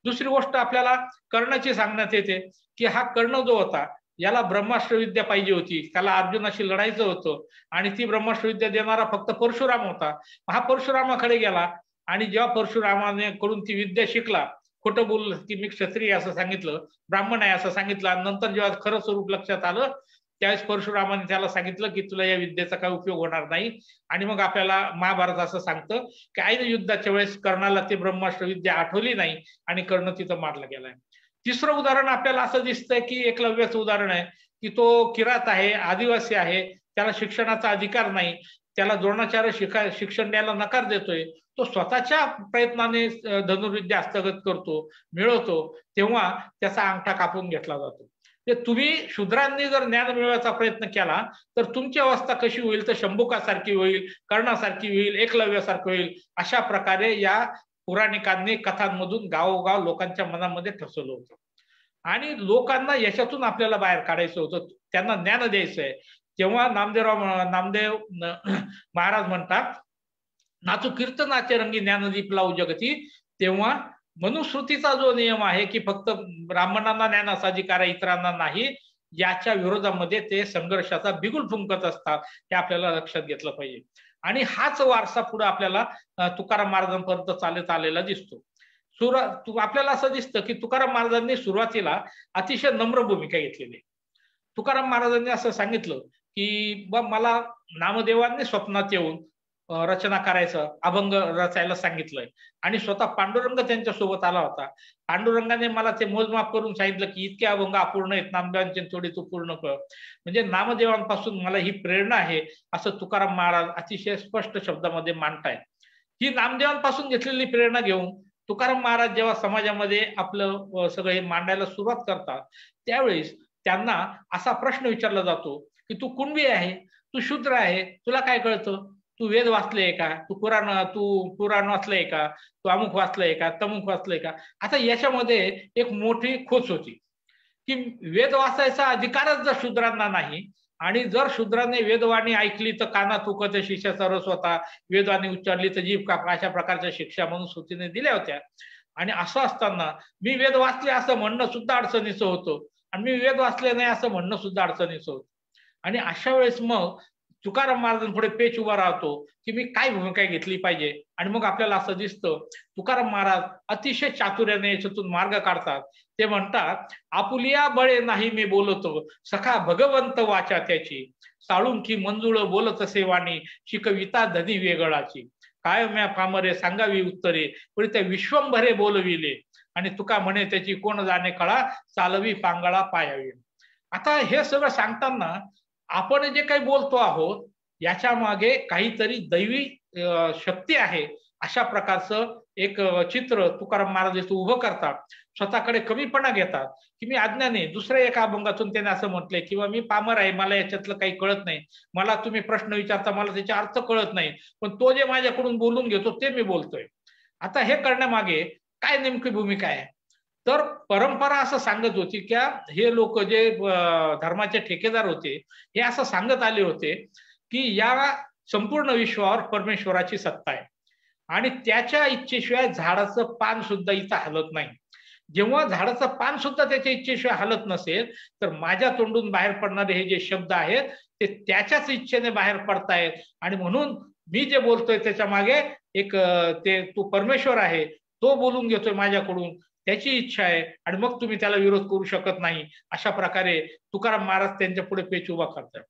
दुसरी गोष्ट आपल्याला कर्णाची सांगण्यात येते की हा कर्ण जो होता याला ब्रह्मास्त्र विद्या पाहिजे होती, त्याला अर्जुनाशी लढायचं होतं आणि ती ब्रह्मास्त्र विद्या देणारा फक्त परशुराम होता. हा परशुरामाकडे गेला आणि जेव्हा परशुरामाने कडून ती विद्या शिकला, खोटं बोललं की मी क्षत्रिय असं सांगितलं, ब्राह्मण आहे असं सांगितलं, आणि नंतर जेव्हा खरं स्वरूप लक्षात आलं त्यावेळेस परशुरामाने त्याला सांगितलं की तुला या विद्येचा काय उपयोग होणार नाही. आणि मग आपल्याला महाभारत असं सांगतं की ऐन युद्धाच्या वेळेस कर्णाला ते ब्रह्मास्त्र विद्या आठवली नाही आणि कर्ण तिथं मारला गेलाय. तिसरं उदाहरण आपल्याला असं दिसतंय की एकलव्याचं उदाहरण आहे की तो किरात आहे, आदिवासी आहे, त्याला शिक्षणाचा अधिकार नाही, त्याला द्रोणाचार्य शिक्षण द्यायला नकार देतोय, तो स्वतःच्या प्रयत्नाने धनुर्विद्या हस्तगत करतो, मिळवतो, तेव्हा त्याचा अंगठा कापून घेतला जातो. तुम्ही शूद्रांनी जर ज्ञान मिळवायचा प्रयत्न केला तर तुमची अवस्था कशी होईल, तर शंभुकासारखी होईल, कर्णासारखी होईल, एकलव्यासारखी होईल. अशा प्रकारे या पौराणिकांनी कथांमधून गावोगाव लोकांच्या मनामध्ये ठसवलं होतं आणि लोकांना याच्यातून आपल्याला बाहेर काढायचं होतं, त्यांना ज्ञान द्यायचंय. तेव्हा नामदेव महाराज म्हणतात, नाचू कीर्तनाचे रंगी ज्ञानदीप लावू जगती, तेव्हा मनुस्मृतीचा जो नियम आहे की फक्त ब्राह्मणांना ज्ञानाचा अधिकार आहे, इतरांना नाही, याच्या विरोधामध्ये ते संघर्षाचा बिगुल फुंकत असतात, हे आपल्याला लक्षात घेतलं पाहिजे. आणि हाच वारसा पुढे आपल्याला तुकाराम महाराजांपर्यंत चालत आलेला दिसतो. आपल्याला असं दिसतं की तुकाराम महाराजांनी सुरुवातीला अतिशय नम्र भूमिका घेतलेली. तुकाराम महाराजांनी असं सांगितलं की मला नामदेवांनी स्वप्नात येऊन रचना करायचं, अभंग रचायला सांगितलंय आणि स्वतः पांडुरंग त्यांच्या सोबत आला होता. पांडुरंगाने मला ते मोजमाप करून सांगितलं की इतके अभंग अपूर्ण आहेत, नामदेवांचे थोडी तू पूर्ण कर. म्हणजे नामदेवांपासून मला ही प्रेरणा आहे असं तुकाराम महाराज अतिशय स्पष्ट शब्दामध्ये मांडतायत. ही नामदेवांपासून घेतलेली प्रेरणा घेऊन तुकाराम महाराज जेव्हा समाजामध्ये आपलं सगळं मांडायला सुरुवात करतात त्यावेळेस त्यांना असा प्रश्न विचारला जातो की तू कुणबी आहे, तू शूद्र आहे, तुला काय कळतं, तू वेद वाचलेय का, तू पुराण वाचलंय का, तू अमुक वाचलंय का, तमुक वाचलंय का. आता याच्यामध्ये एक मोठी खोच होती की वेद वाचायचा अधिकारच जर शूद्रांना नाही आणि जर शूद्रांनी वेदवाणी ऐकली तर काना थुकत शिष्याचा रस होता, वेदवाणी उच्चारली तर जीभ कापा, अशा प्रकारच्या शिक्षा मनुस्मृतीने दिल्या होत्या. आणि असं असताना मी वेद वाचले असं म्हणणं सुद्धा अडचणीचं होतं आणि मी वेद वाचले नाही असं म्हणणं सुद्धा अडचणीचं होतं. आणि अशा वेळेस मग तुकाराम महाराजांपुढे पेच उभा राहतो की मी काय भूमिका घेतली पाहिजे. आणि मग आपल्याला असं दिसतं तुकाराम महाराज अतिशय चातुर्याने याच्यातून मार्ग काढतात. ते म्हणतात, आपुलिया बळे नाही मी बोलतो, सखा भगवंत वाचा त्याची, साळुंकी मंजुळ बोलत असे वाणी, शिकविता धनी वेगळाची, काय म्या पामरे सांगावी उत्तरे, पण त्या विश्वंभरे बोलविले, आणि तुका म्हणे त्याची कोण जाणे कळा, चालवी पांगळा पायावी. आता हे सगळं सांगताना आपण जे काही बोलतो आहोत याच्या मागे काहीतरी दैवी शक्ती आहे अशा प्रकारचं एक चित्र तुकाराम महाराज इथं उभं करतात. स्वतःकडे कमीपणा घेतात की मी अज्ञानी. दुसऱ्या एका अभंगातून त्याने असं म्हटलंय किंवा मी पामर आहे, मला याच्यातलं काही कळत नाही, मला तुम्ही प्रश्न विचारता मला त्याचे अर्थ कळत नाही, पण तो जे माझ्याकडून बोलून घेतो ते मी बोलतोय. आता हे करण्यामागे काय नेमकी भूमिका आहे, तर परंपरा असं सांगत होती की हे लोक जे धर्माचे ठेकेदार होते हे असं सांगत आले होते की या संपूर्ण विश्वावर परमेश्वराची सत्ता आहे आणि त्याच्या इच्छेशिवाय झाडाचं पान सुद्धा इथं हलत नाही. जेव्हा झाडाचं पान सुद्धा त्याच्या इच्छेशिवाय हलत नसेल तर माझ्या तोंडून बाहेर पडणारे हे जे शब्द आहेत ते त्याच्याच इच्छेने बाहेर पडतायत. आणि म्हणून मी जे बोलतोय त्याच्या मागे एक ते तो परमेश्वर आहे, तो बोलून घेतोय माझ्याकडून, त्याची इच्छा आहे आणि मग तुम्ही त्याला विरोध करू शकत नाही. अशा प्रकारे तुकाराम महाराज त्यांच्या पुढे पेच उभा करतात.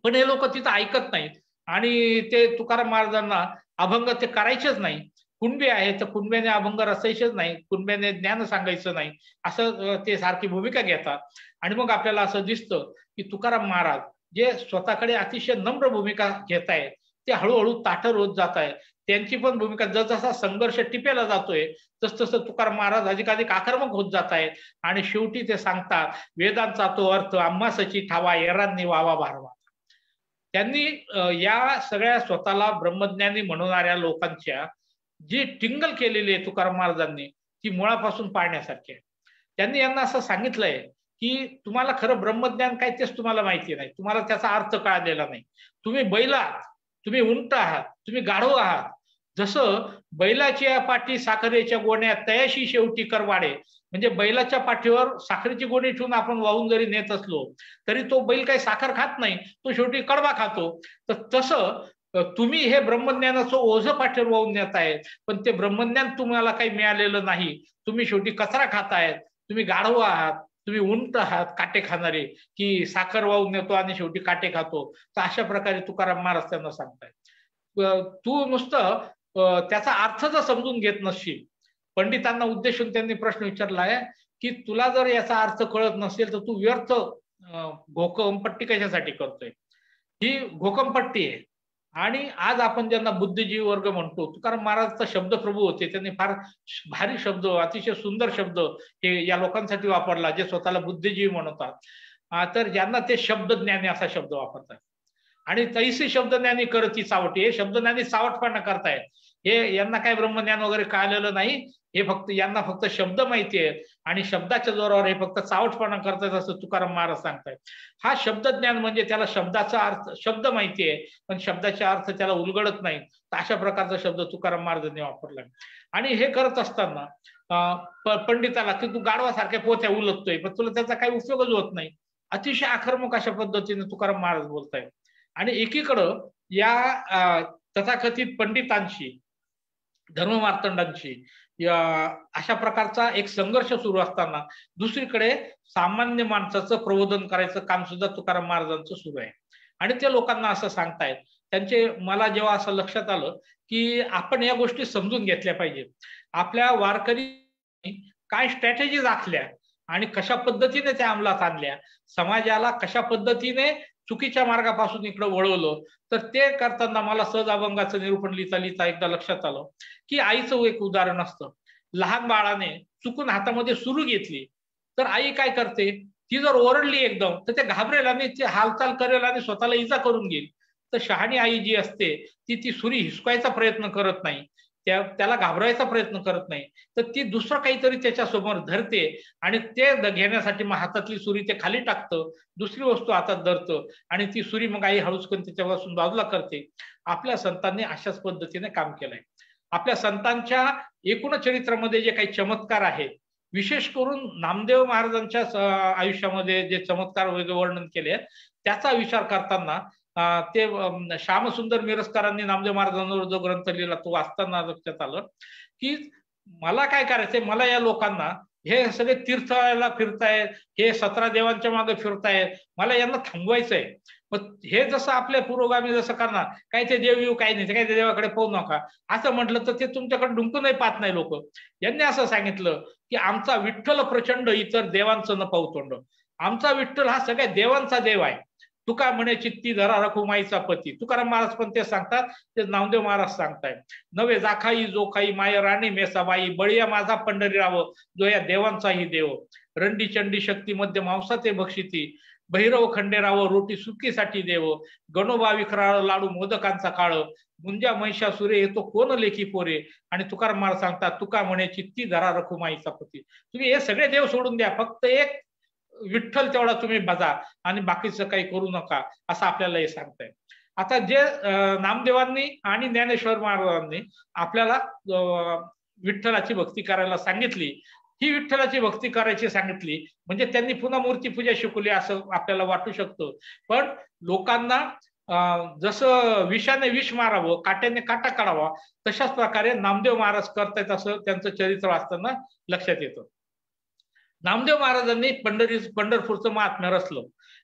पण हे लोक तिथं ऐकत नाहीत आणि ते तुकाराम महाराजांना अभंग ते करायचेच नाही. कुणबी आहे तर कुणब्याने अभंग रचायचेच नाही, कुणब्याने ज्ञान सांगायचं नाही, असं ते सारखी भूमिका घेतात. आणि मग आपल्याला असं दिसतं की तुकाराम महाराज जे स्वतःकडे अतिशय नम्र भूमिका घेत आहेत ते हळूहळू ताठर होत जात आहे. त्यांची पण भूमिका जसजसा संघर्ष टिपेला जातोय तसतसं तुकाराम महाराज अधिकाधिक आक्रमक होत जात आहेत. आणि शेवटी ते सांगतात, वेदांचा तो अर्थ आम्हासची ठावा, एरांनी वावा भारवा. त्यांनी या सगळ्या स्वतःला ब्रह्मज्ञानी म्हणणाऱ्या लोकांच्या जी टिंगल केलेली आहे तुकाराम महाराजांनी ती मुळापासून पाळण्यासारखी आहे. त्यांनी यांना असं सांगितलंय की तुम्हाला खरं ब्रह्मज्ञान काय तेच तुम्हाला माहिती नाही, तुम्हाला त्याचा अर्थ कळलेला नाही. तुम्ही बैला तुम्ही उंट आहात, तुम्ही गाढव आहात. जसं बैलाच्या पाठी साखरेच्या गोण्या तयाशी शेवटी करवाडे, म्हणजे बैलाच्या पाठीवर साखरेची गोणी ठेवून आपण वाहून जरी नेत असलो तरी तो बैल काही साखर खात नाही, तो शेवटी कडबा खातो. तर तसं तुम्ही हे ब्रह्मज्ञानाचं ओझं पाठीवर वाहून नेताय, पण ते ब्रह्मज्ञान तुम्हाला काही मिळालेलं नाही. तुम्ही शेवटी कचरा खातायत, तुम्ही गाढव आहात, तुम्ही उंट आहात काटे खाणारे, की साखर वाहून नेतो आणि शेवटी काटे खातो. तर अशा प्रकारे तुकाराम महाराज त्यांना सांगतायत. तू नुसतं त्याचा अर्थ जर समजून घेत नसशील, पंडितांना उद्देशून त्यांनी प्रश्न विचारलाय की तुला जर याचा अर्थ कळत नसेल तर तू व्यर्थ घोकंपट्टी कशासाठी करतोय. ही घोकंपट्टी आहे. आणि आज आपण ज्यांना बुद्धिजीवी वर्ग म्हणतो, तुकाराम महाराजचा शब्दप्रभू होते, त्यांनी फार भारी शब्द, अतिशय सुंदर शब्द हे या लोकांसाठी वापरला जे स्वतःला बुद्धिजीवी म्हणतात. तर ज्यांना ते शब्दज्ञानी असा शब्द वापरतात. आणि तैसी शब्दज्ञानी करती चावटी, हे शब्दज्ञानी चावटपणा करतायत. हे यांना काय ब्रह्मज्ञान वगैरे कळलेलं नाही, हे फक्त यांना फक्त शब्द माहिती आहेत आणि शब्दाच्या जोरावर हे फक्त चावटपणा करतात असं तुकाराम महाराज सांगतायत. हा शब्दज्ञान म्हणजे त्याला शब्दाचा अर्थ, शब्द माहिती आहे पण शब्दाचे अर्थ त्याला उलगडत नाही. तर अशा प्रकारचा शब्द तुकाराम महाराजांनी वापरला. आणि हे करत असताना पंडिताला की तू गाढवासारख्या पोथ्या उलटतोय पण तुला त्याचा काही उपयोगच होत नाही, अतिशय आक्रमक अशा पद्धतीने तुकाराम महाराज बोलतायत. आणि एकीकडं या तथाकथित पंडितांशी, धर्ममार्तंडांशी अशा प्रकारचा एक संघर्ष सुरू असताना दुसरीकडे सामान्य माणसाचं प्रबोधन करायचं काम सुद्धा तुकाराम महाराजांचं सुरू आहे. आणि ते लोकांना असं सांगतायत, त्यांचे मला जेव्हा असं लक्षात आलं की आपण या गोष्टी समजून घेतल्या पाहिजे. आपल्या वारकरी काय स्ट्रॅटेजीज आखल्या आणि कशा पद्धतीने त्या अंमलात आणल्या, समाजाला कशा पद्धतीने चुकीच्या मार्गापासून इकडे वळवलं, तर ते करताना मला सहज अभंगाचं निरूपण लिहिता लिहिता एकदा लक्षात आलं की आईचं एक उदाहरण असतं. लहान बाळाने चुकून हातामध्ये सुरू घेतली तर आई काय करते, ती जर ओरडली एकदम तर ते घाबरेल आणि ती हालचाल करेल आणि स्वतःला इजा करून घेईल. तर शहाणी आई जी असते ती सुरी हिसकायचा प्रयत्न करत नाही, त्याला घाबरायचा प्रयत्न करत नाही, तर ती दुसरं काहीतरी त्याच्या समोर धरते आणि ते घेण्यासाठी मग हातातली सुरी ते खाली टाकतं, दुसरी वस्तू हातात धरतं आणि ती सुरी मग आई हळूच करून त्याच्यापासून बाजूला करते. आपल्या संतांनी अशाच पद्धतीने काम केलंय. आपल्या संतांच्या एकूण चरित्रामध्ये जे काही चमत्कार आहेत, विशेष करून नामदेव महाराजांच्या आयुष्यामध्ये जे चमत्कार वगैरे वर्णन केले आहेत त्याचा विचार करताना ते श्यामसुंदर मिरजकरांनी नामदेव महाराजांवर जो ग्रंथ लिहिला तो वाचताना लक्षात आलं की मला काय करायचंय, मला या लोकांना हे सगळे तीर्थाला फिरतायत, हे 17 देवांच्या मागे फिरतायत, मला यांना थांबवायचंय. मग हे जसं आपल्या पुरोगामी जसं करणार, काय ते देव येऊ काय नाही, काय ते देवाकडे पाहू नका असं म्हटलं तर ते तुमच्याकडे डुंकूनही पाहत नाही लोक. यांनी असं सांगितलं की आमचा विठ्ठल प्रचंड, इतर देवांचं न पावतोंड. आमचा विठ्ठल हा सगळ्या देवांचा देव आहे. तुका म्हणे चित्ती धरा रखू माईचा पती. तुकाराम महाराज पण ते सांगतात, ते नामदेव महाराज सांगतायत. नवे जाखाई जोखाई माय राणी मेसाबाई, बळीया माझा पंढरीराव जो या देवांचाही देव. रंडी चंडी शक्ती मध्य मांसाचे भक्षिती, भैरव खंडेराव रोटी सुकीसाठी देव. गणोबा विखराळ लाडू मोदकांचा काळ, मुंजा महिषासुरे येतो कोण लेखी पोरे. आणि तुकाराम महाराज सांगतात, तुका म्हणे चित्ती धरा रखू माईचा पती. तुम्ही हे सगळे देव सोडून द्या, फक्त एक विठ्ठल तेवढा तुम्ही बजा आणि बाकीचं काही करू नका, असं आपल्याला हे सांगताय. आता जे नामदेवांनी आणि ज्ञानेश्वर महाराजांनी आपल्याला विठ्ठलाची भक्ती करायला सांगितली, ही विठ्ठलाची भक्ती करायची सांगितली म्हणजे त्यांनी पुन्हा मूर्तीपूजा शिकवली असं आपल्याला वाटू शकतं. पण लोकांना जसं विषाने विष मारावं, काट्याने काटा काढावा, तशाच प्रकारे नामदेव महाराज करतायत असं त्यांचं चरित्र वाचताना लक्षात येतं. नामदेव महाराजांनी पंढरपूरचं महात्म्य रचलं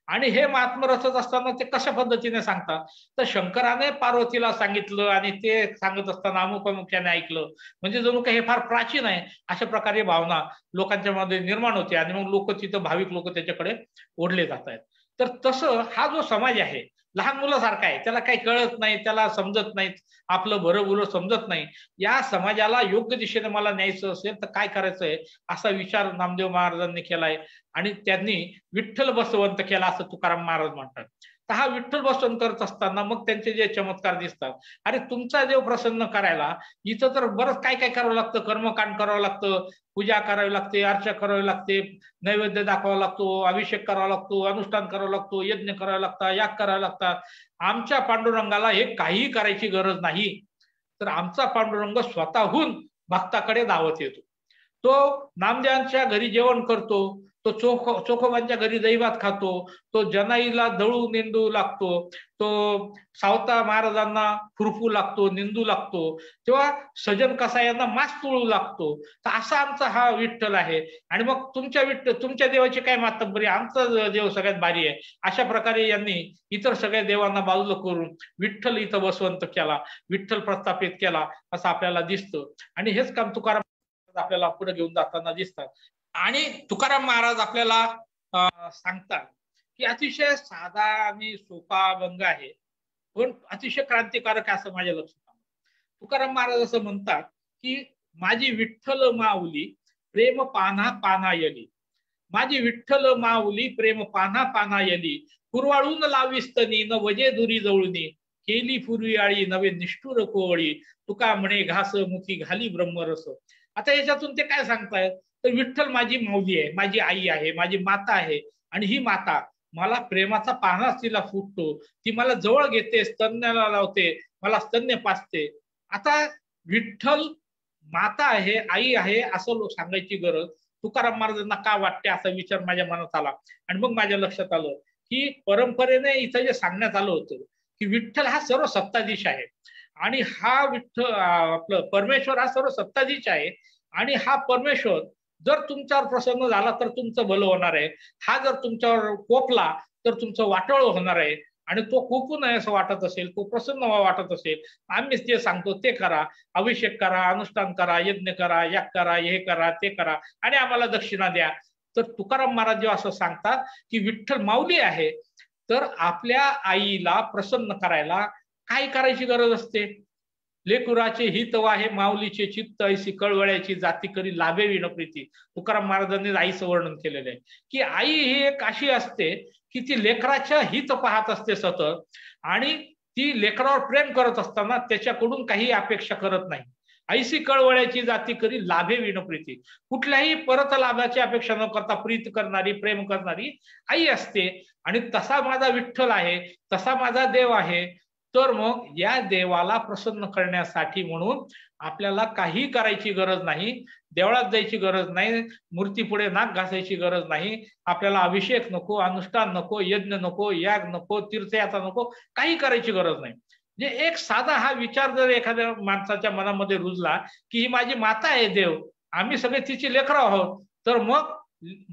आणि हे महात्म्य रचत असताना ते कशा पद्धतीने सांगतात, तर शंकराने पार्वतीला सांगितलं आणि ते सांगत असताना अमुकामुख्याने ऐकलं, म्हणजे जणू काही हे फार प्राचीन आहे अशा प्रकारे भावना लोकांच्या मध्ये निर्माण होते आणि मग लोक तिथं भाविक लोक त्याच्याकडे ओढले जात आहेत. तर तसं हा जो समाज आहे लहान मुलासारखा आहे, त्याला काही कळत नाही, त्याला समजत नाही, आपलं बरं बुरं समजत नाही. या समाजाला योग्य दिशेने मला न्यायचं असेल तर काय करायचंय असा विचार नामदेव महाराजांनी केलाय आणि त्यांनी विठ्ठल बसवंत केला असं तुकाराम महाराज म्हणतात. तर हा विठ्ठल बसवून करत असताना मग त्यांचे जे चमत्कार दिसतात, अरे तुमचा देव प्रसन्न करायला इथं तर बरंच काय काय करावं लागतं, कर्मकांड करावं लागतं, पूजा करावी लागते, अर्चा करावी लागते, नैवेद्य दाखवावा लागतो, अभिषेक करावा लागतो, अनुष्ठान करावं लागतो, यज्ञ करावा लागतात, याग करावे लागतात. आमच्या पांडुरंगाला हे काही करायची गरज नाही. तर आमचा पांडुरंग स्वतःहून भक्ताकडे दावत येतो. तो नामदेवांच्या घरी जेवण करतो, तो चोखोबांच्या घरी दहीभात खातो, तो जनाईला दळू निंदू लागतो, तो सावता महाराजांना खुरपू लागतो, निंदू लागतो, तेव्हा सजन कसायांना मास तुळू लागतो. तर असा आमचा हा विठ्ठल आहे. आणि मग तुमच्या देवाची काय मातब्बरी, आमचा देव सगळ्यात भारी आहे. अशा प्रकारे यांनी इतर सगळ्या देवांना बाजूला करून विठ्ठल इथं बसवंत केला, विठ्ठल प्रस्थापित केला असं आपल्याला दिसतं. आणि हेच काम तुकाराम आपल्याला पुढे घेऊन जाताना दिसतात. आणि तुकाराम महाराज आपल्याला सांगतात की अतिशय साधा आणि सोपा अभंग आहे, पण अतिशय क्रांतिकारक असं माझ्या लक्षात आलं. तुकाराम महाराज असं म्हणतात की माझी विठ्ठल माऊली प्रेम पाना पानायली, माझी विठ्ठल माऊली प्रेम पाना पानायली, कुरवाळून लाविस्तनी न वजे दुरी जवळणी, केली फुरवियाळी नवे निष्ठुर कोवळी, तुका म्हणे घास मुखी घाली ब्रह्मरस. आता याच्यातून ते काय सांगतायत, तर विठ्ठल माझी माऊली आहे, माझी आई आहे, माझी माता आहे. आणि ही माता मला प्रेमाचा पानाच तिला फुटतो, ती मला जवळ घेते, स्तन्याला लावते, मला स्तन्य पाजते. आता विठ्ठल माता आहे, आई आहे असं सांगायची गरज तुकाराम महाराजांना का वाटते असा विचार माझ्या मनात आला. आणि मग माझ्या लक्षात आलं की परंपरेने इथं जे सांगण्यात आलं होतं की विठ्ठल हा सर्व सत्ताधीश आहे, आणि हा विठ्ठल आपलं परमेश्वर हा सर्व सत्ताधीश आहे. आणि हा परमेश्वर जर तुमच्यावर प्रसन्न झाला तर तुमचं भलं होणार आहे, हा जर तुमच्यावर कोपला तर तुमचं वाटोळ होणार आहे. आणि तो कोपू नये असं वाटत असेल, तो प्रसन्न वाटत असेल, आम्ही ते सांगतो ते करा, अभिषेक करा, अनुष्ठान करा, यज्ञ करा, याग करा, हे करा, ते करा, आणि आम्हाला दक्षिणा द्या. तर तुकाराम महाराज जेव्हा असं सांगतात की विठ्ठल माऊली आहे, तर आपल्या आईला प्रसन्न करायला काय करायची गरज असते. लेकुराचे हित वाहे माऊलीचे चित्त, ऐसी कळवळ्याची जाती करी लाभे विनप्रीती. तुकाराम महाराजांनी आईचं वर्णन केलेलं आहे की आई ही एक अशी असते की ती लेकराच्या हित पाहत असते सतत, आणि ती लेकरावर प्रेम करत असताना त्याच्याकडून काही अपेक्षा करत नाही. ऐसी कळवळ्याची जाती करी लाभे विनप्रीती, कुठल्याही परत लाभाची अपेक्षा न करता प्रीत करणारी, प्रेम करणारी आई असते. आणि तसा माझा विठ्ठल आहे, तसा माझा देव आहे. तर मग या देवाला प्रसन्न करण्यासाठी म्हणून आपल्याला काही करायची गरज नाही, देवळात जायची गरज नाही, मूर्ती पुढे नाक घासायची गरज नाही, आपल्याला अभिषेक नको, अनुष्ठान नको, यज्ञ नको, याग नको, तीर्थयात्रा नको, काही करायची गरज नाही. म्हणजे एक साधा हा विचार जर एखाद्या माणसाच्या मनामध्ये रुजला की ही माझी माता आहे देव, आम्ही सगळे तिची लेकरं आहोत, तर मग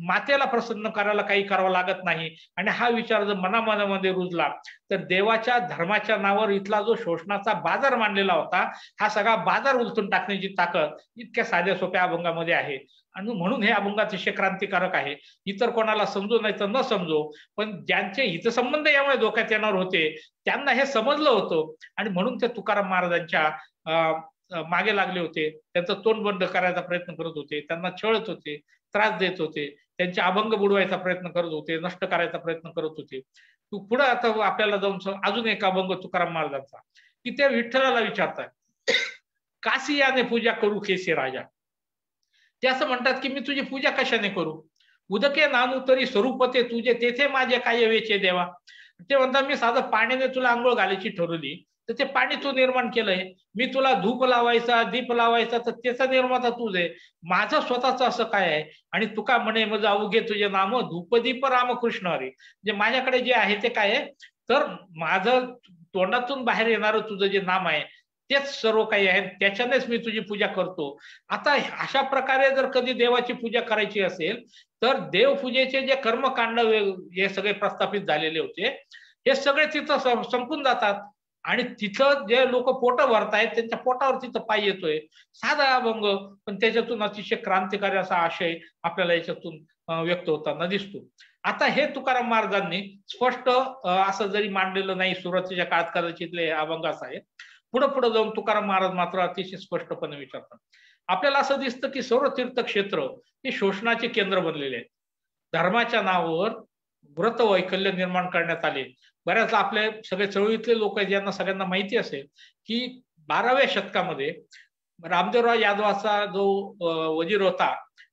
मातेला प्रसन्न करायला काही करावं लागत नाही. आणि हा विचार जर मनामध्ये रुजला तर देवाच्या धर्माच्या नावावर इथला जो शोषणाचा बाजार मांडलेला होता, हा सगळा बाजार उलटून टाकण्याची ताकद इतक्या साध्या सोप्या अभंगामध्ये आहे. आणि म्हणून हे अभंग अतिशय क्रांतिकारक आहे. इतर कोणाला समजू नाही तर न समजो, पण ज्यांचे हितसंबंध यामुळे धोक्यात येणार होते त्यांना हे समजलं होतं, आणि म्हणून ते तुकाराम महाराजांच्या मागे लागले होते, त्यांचं तोंड बंद करायचा प्रयत्न करत होते, त्यांना छळत होते, त्रास देत होते, त्यांचे अभंग बुडवायचा प्रयत्न करत होते, नष्ट करायचा प्रयत्न करत होते. तू पुढे आता आपल्याला जाऊन अजून एक अभंग तुकाराम महाराजांचा की ते विठ्ठलाला विचारतात, काशी याने पूजा करू केसी राजा. ते असं म्हणतात की मी तुझी पूजा कशाने करू, उदके नानू तरी स्वरूप ते तुझे, तेथे माझे काय वेचे देवा. ते म्हणतात मी साधं पाण्याने तुला आंघोळ घालायची ठरवली, तर ते पाणी तू निर्माण केलंय, मी तुला धूप लावायचा, दीप लावायचा, तर त्याचा निर्माता तूच आहे, माझं स्वतःच असं काय आहे. आणि तुका म्हणे मग अवघे तुझे नाम धूपदीप रामकृष्ण हरी. म्हणजे माझ्याकडे जे आहे ते काय आहे, तर माझं तोंडातून बाहेर येणारं तुझं जे नाम आहे तेच सर्व काही आहे, त्याच्यानेच मी तुझी पूजा करतो. आता अशा प्रकारे जर कधी देवाची पूजा करायची असेल तर देवपूजेचे जे कर्मकांड हे सगळे प्रस्थापित झालेले होते हे सगळे तिथं संपून जातात. आणि तिथं जे लोक पोट भरतायत त्यांच्या पोटावर तिथं पाय येतोय. साधा अभंग, पण त्याच्यातून अतिशय क्रांतिकारी असा आशय आपल्याला याच्यातून व्यक्त होताना दिसतो. आता हे तुकाराम महाराजांनी स्पष्ट असं जरी मांडलेलं नाही, सुरुवातीच्या काळात कदाचितले अभंग असं आहे, पुढे पुढे जाऊन तुकाराम महाराज मात्र अतिशय स्पष्टपणे विचारतात. आपल्याला असं दिसतं की सर्व तीर्थक्षेत्र हे शोषणाचे केंद्र बनलेले आहेत. धर्माच्या नावावर व्रत वैकल्य निर्माण करण्यात आले. बऱ्याच आपले सगळे चळवळीतले लोक आहेत ज्यांना सगळ्यांना माहिती असेल की 12व्या शतकामध्ये रामदेवराव यादवाचा जो वजीर होता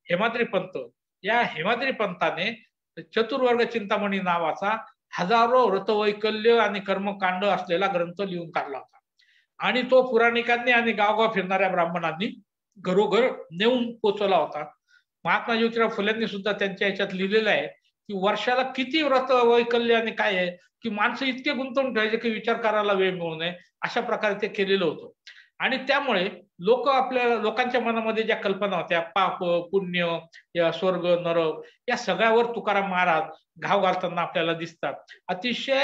हेमाद्री पंत, या हेमाद्री पंताने चतुर्वर्ग चिंतामणी नावाचा हजारो व्रतवैकल्य आणि कर्मकांड असलेला ग्रंथ लिहून काढला होता. आणि तो पुराणिकांनी आणि गावगाव फिरणाऱ्या ब्राह्मणांनी घरोघर नेऊन पोचवला होता. महात्मा ज्योतिराव फुलेंनी सुद्धा त्यांच्या याच्यात लिहिलेलं आहे की वर्षाला किती व्रत वैकल्य आणि काय आहे की माणसं इतके गुंतवून ठेवायचे की विचार करायला वेळ मिळू नये, अशा प्रकारे ते केलेलं होतं. आणि त्यामुळे लोकांच्या मनामध्ये ज्या कल्पना होत्या पाप पुण्य या स्वर्ग नरक या सगळ्यावर तुकाराम महाराज घाव घालताना आपल्याला दिसतात. अतिशय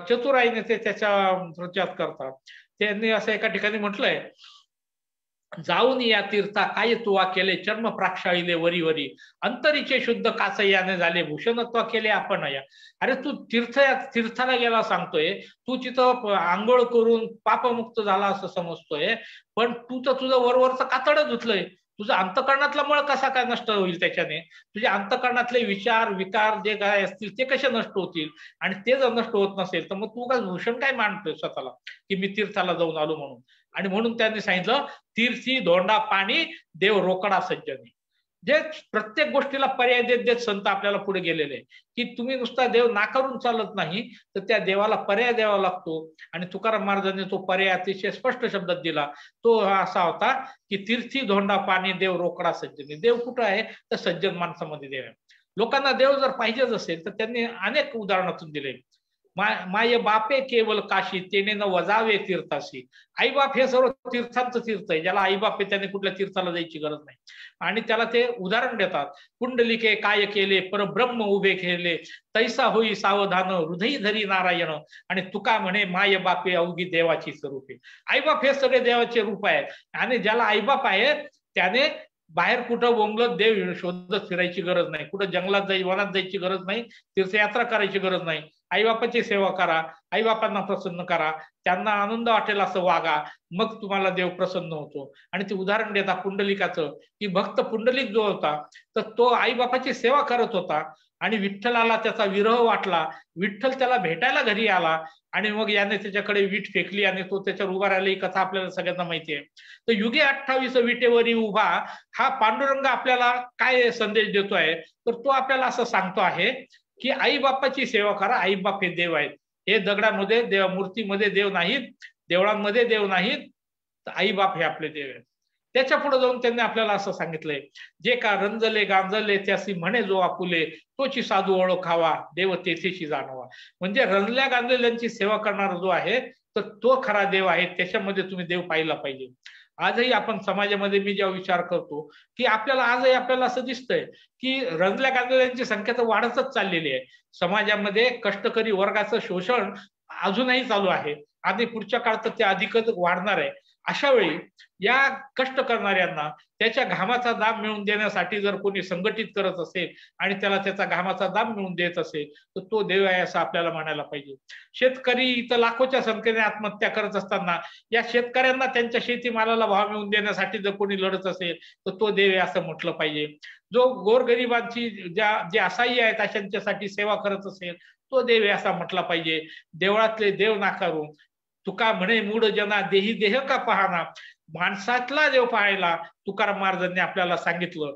चतुराईने ते त्याचा प्रचार करतात. त्यांनी असं एका ठिकाणी म्हटलंय, जाऊन या तीर्था काय तुवा केले चर्म प्राक्षाळीले वरी वरी अंतरीचे शुद्ध कासयाने झाले भूषणत्व केले आपण या. अरे तू तीर्थाला गेला सांगतोय, तू तिथं आंघोळ करून पापमुक्त झाला असं समजतोय, पण तू तर तुझं वरवरचं कातडं धुतलंय. तुझं अंतकरणातला मळ कसा काय नष्ट होईल त्याच्याने? तुझे अंतकरणातले विचार विकार जे काय असतील ते कसे नष्ट होतील? आणि ते जर नष्ट होत नसेल तर मग तू काय भूषण काय मानतोय स्वतःला की मी तीर्थाला जाऊन आलो म्हणून? आणि म्हणून त्यांनी सांगितलं तीर्थी धोंडा पाणी देव रोकडा सज्जनी. जे प्रत्येक गोष्टीला पर्याय देत देत संत आपल्याला पुढे गेलेले की तुम्ही नुसता देव नाकारून चालत नाही तर त्या देवाला पर्याय द्यावा लागतो. आणि तुकाराम महाराजांनी तो पर्याय अतिशय स्पष्ट शब्दात दिला. तो असा होता की तीर्थी धोंडा पाणी देव रोकडा सज्जनी. देव कुठं आहे तर सज्जन माणसामध्ये देव आहे. लोकांना देव जर पाहिजेच असेल तर त्यांनी अनेक उदाहरणातून दिले. माय बापे केवळ काशी तेने न वजावे तीर्थाशी. आईबाप हे सर्व तीर्थांचं तीर्थ आहे. ज्याला आईबाप आहे त्याने कुठल्या तीर्थाला जायची गरज नाही. आणि त्याला ते उदाहरण देतात. कुंडलिके काय केले परब्रह्म उभे केले तैसा होई सावधान हृदयी धरी नारायण. आणि तुका म्हणे माय बापे अवघी देवाची स्वरूपे. आईबाप हे सगळे देवाचे रूप आहेत. आणि ज्याला आईबाप आहे त्याने बाहेर कुठं बोंबलत देव शोधत फिरायची गरज नाही. कुठं जंगलात वनात जायची गरज नाही. तीर्थयात्रा करायची गरज नाही. आईबापाची सेवा करा, आईबापांना प्रसन्न करा, त्यांना आनंद वाटेल असं वागा, मग तुम्हाला देव प्रसन्न होतो. आणि ते उदाहरण देता पुंडलिकाचं की भक्त पुंडलिक जो होता तर तो आईबापाची सेवा करत होता आणि विठ्ठलाला त्याचा विरह वाटला. विठ्ठल त्याला भेटायला घरी आला आणि मग याने त्याच्याकडे वीट फेकली आणि तो त्याच्यावर उभा राहिला. ही कथा आपल्याला सगळ्यांना माहिती आहे. तर युगे 28 विटेवरी उभा हा पांडुरंग आपल्याला काय संदेश देतोय तर तो आपल्याला असं सांगतो आहे की आई बापाची सेवा करा. आई बाप हे देव आहेत. हे दगडांमध्ये देव, मूर्तीमध्ये देव नाहीत, देवळांमध्ये देव नाहीत, तर आई बाप हे आपले देव आहेत. त्याच्या पुढे जाऊन त्यांनी आपल्याला असं सांगितलंय, जे का रंजले गांजले त्यासी म्हणे जो आपुले तोची साधू ओळखावा देव तेथेशी जाणवा. म्हणजे रंजल्या गांजलेल्यांची सेवा करणारा जो आहे तर तो खरा देव आहे. त्याच्यामध्ये तुम्ही देव पाहिला पाहिजे. आजही आपण समाजामध्ये मी जेव्हा विचार करतो की आजही आपल्याला असं दिसतंय की रंजल्या गांजलेल्यांची संख्या तर वाढतच चाललेली आहे. समाजामध्ये कष्टकरी वर्गाचं शोषण अजूनही चालू आहे आणि पुढच्या काळात ते अधिकच वाढणार आहे. अशा वेळी या कष्ट करणाऱ्यांना त्याच्या घामाचा दाब मिळवून देण्यासाठी जर कोणी संघटित करत असेल आणि त्याला त्याचा घामाचा दाब मिळवून देत असेल तर तो देव आहे असं आपल्याला म्हणायला पाहिजे. शेतकरी इथं लाखोच्या संख्येने आत्महत्या करत असताना या शेतकऱ्यांना त्यांच्या शेतीमालाला भाव मिळवून देण्यासाठी जर कोणी लढत असेल तर तो देव आहे असं म्हटलं पाहिजे. जो गोरगरिबांची जे असहाय्य आहेत अशांच्यासाठी सेवा करत असेल तो देव आहे असा म्हटला पाहिजे. देवळातले देव नाकारून तुका म्हणे मूढ जना देही देह का पाहना. माणसातला देव पाहायला तुकाराम महाराजांनी आपल्याला सांगितलं,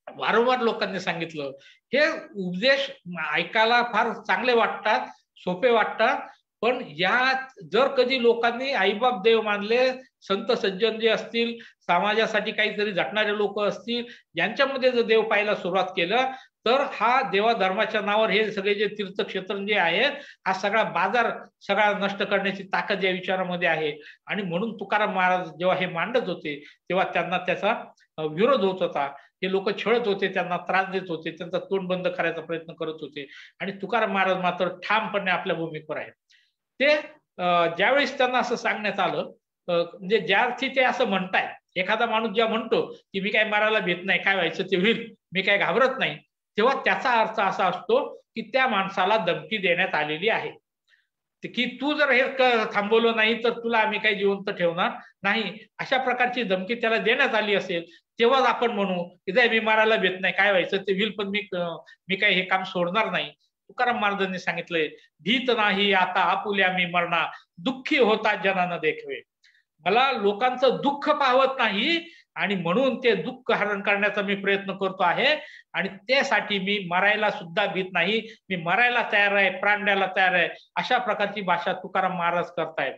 वारंवार लोकांनी सांगितलं. हे उपदेश ऐकायला फार चांगले वाटतात, सोपे वाटतात, पण या जर कधी लोकांनी आईबाप देव मानले, संत सज्जन जे असतील, समाजासाठी काहीतरी झटणारे लोक असतील, यांच्यामध्ये जर देव पाहायला सुरुवात केलं तर हा देवा धर्माच्या नावावर हे सगळे जे तीर्थक्षेत्र जे आहेत हा सगळा बाजार सगळा नष्ट करण्याची ताकद या विचारामध्ये आहे. आणि म्हणून तुकाराम महाराज जेव्हा हे मांडत होते तेव्हा त्यांना त्याचा विरोध होत होता. हे लोक छळत होते, त्यांना त्रास देत होते, त्यांचा तोंड बंद करायचा प्रयत्न करत होते. आणि तुकाराम महाराज मात्र ठामपणे आपल्या भूमिकेवर आहेत. ते ज्यावेळेस त्यांना असं सांगण्यात आलं, म्हणजे ज्या अर्थी ते असं म्हणताय, एखादा माणूस जेव्हा म्हणतो की मी काय मारायला भेट नाही, काय व्हायचं ते होईल, मी काय घाबरत नाही, तेव्हा त्याचा अर्थ असा असतो की त्या माणसाला धमकी देण्यात आलेली आहे की तू जर हे थांबवलं नाही तर तुला आम्ही काही जिवंत ठेवणार नाही, अशा प्रकारची धमकी त्याला देण्यात आली असेल तेव्हाच आपण म्हणू की जाय मी मारायला भेट नाही, काय व्हायचं ते होईल, पण मी काही हे काम सोडणार नाही. तुकाराम महाराजांनी सांगितलंय, भीत नाही आता आपुल्या मी मरणा, दुःखी होता जनानं देखवे. मला लोकांचं दुःख पाहत नाही आणि म्हणून ते दुःख हरण करण्याचा मी प्रयत्न करतो आहे आणि त्यासाठी मी मरायला सुद्धा भीत नाही, मी मरायला तयार आहे, प्राण द्यायला तयार आहे. अशा प्रकारची भाषा तुकाराम महाराज करतायत.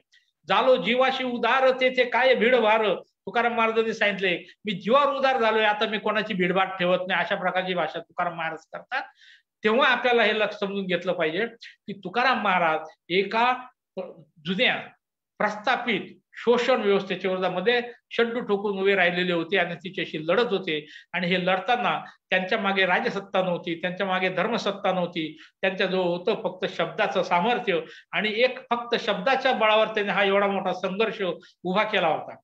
झालो जीवाशी उदार तेथे काय भीड वार, तुकाराम महाराजांनी सांगितले, मी जीवावर उदार झालोय, आता मी कोणाची भीडभाड ठेवत नाही. अशा प्रकारची भाषा तुकाराम महाराज करतात. तेव्हा आपल्याला हे लक्ष समजून घेतलं पाहिजे की तुकाराम महाराज एका जुन्या प्रस्थापित शोषण व्यवस्थेच्या विरोधामध्ये शड्डू ठोकून उभे राहिलेले होते आणि तिच्याशी लढत होते. आणि हे लढताना त्यांच्या मागे राजसत्ता नव्हती, त्यांच्या मागे धर्मसत्ता नव्हती, त्यांच्याजवळ होतं फक्त शब्दाचं सामर्थ्य आणि एक फक्त शब्दाच्या बळावर त्यांनी हा एवढा मोठा संघर्ष उभा केला होता.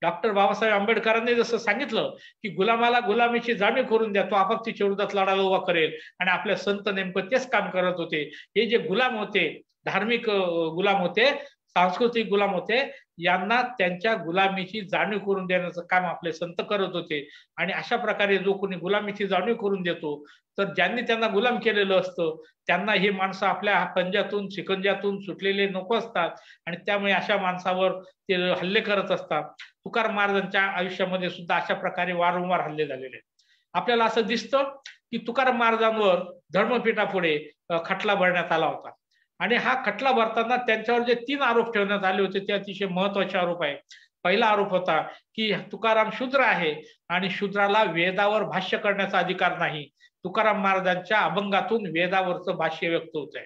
डॉक्टर बाबासाहेब आंबेडकरांनी जसं सांगितलं की गुलामाला गुलामीची जाणीव करून द्या, तो आपाप तिच्या विरोधात लढायला उभा करेल. आणि आपले संत नेमकं तेच काम करत होते. हे जे गुलाम होते, धार्मिक गुलाम होते, सांस्कृतिक गुलाम होते, यांना त्यांच्या गुलामीची जाणीव करून देण्याचं काम आपले संत करत होते. आणि अशा प्रकारे जो कोणी गुलामीची जाणीव करून देतो, तर ज्यांनी त्यांना गुलाम केलेलं असतं त्यांना ही माणसं आपल्या पंजातून शिकंजातून सुटलेले नको असतात आणि त्यामुळे अशा माणसावर ते हल्ले करत असतात. तुकाराम महाराजांच्या आयुष्यामध्ये सुद्धा अशा प्रकारे वारंवार हल्ले झालेले. आपल्याला असं दिसतं की तुकाराम महाराजांवर धर्मपीठापुढे खटला भरण्यात आला होता आणि हा खटला भरताना त्यांच्यावर जे 3 आरोप ठेवण्यात आले होते ते अतिशय महत्वाचे आरोप आहे. पहिला आरोप होता की तुकाराम शूद्र आहे आणि शूद्राला वेदावर भाष्य करण्याचा अधिकार नाही. तुकाराम महाराजांच्या अभंगातून वेदावरचं भाष्य व्यक्त होत आहे.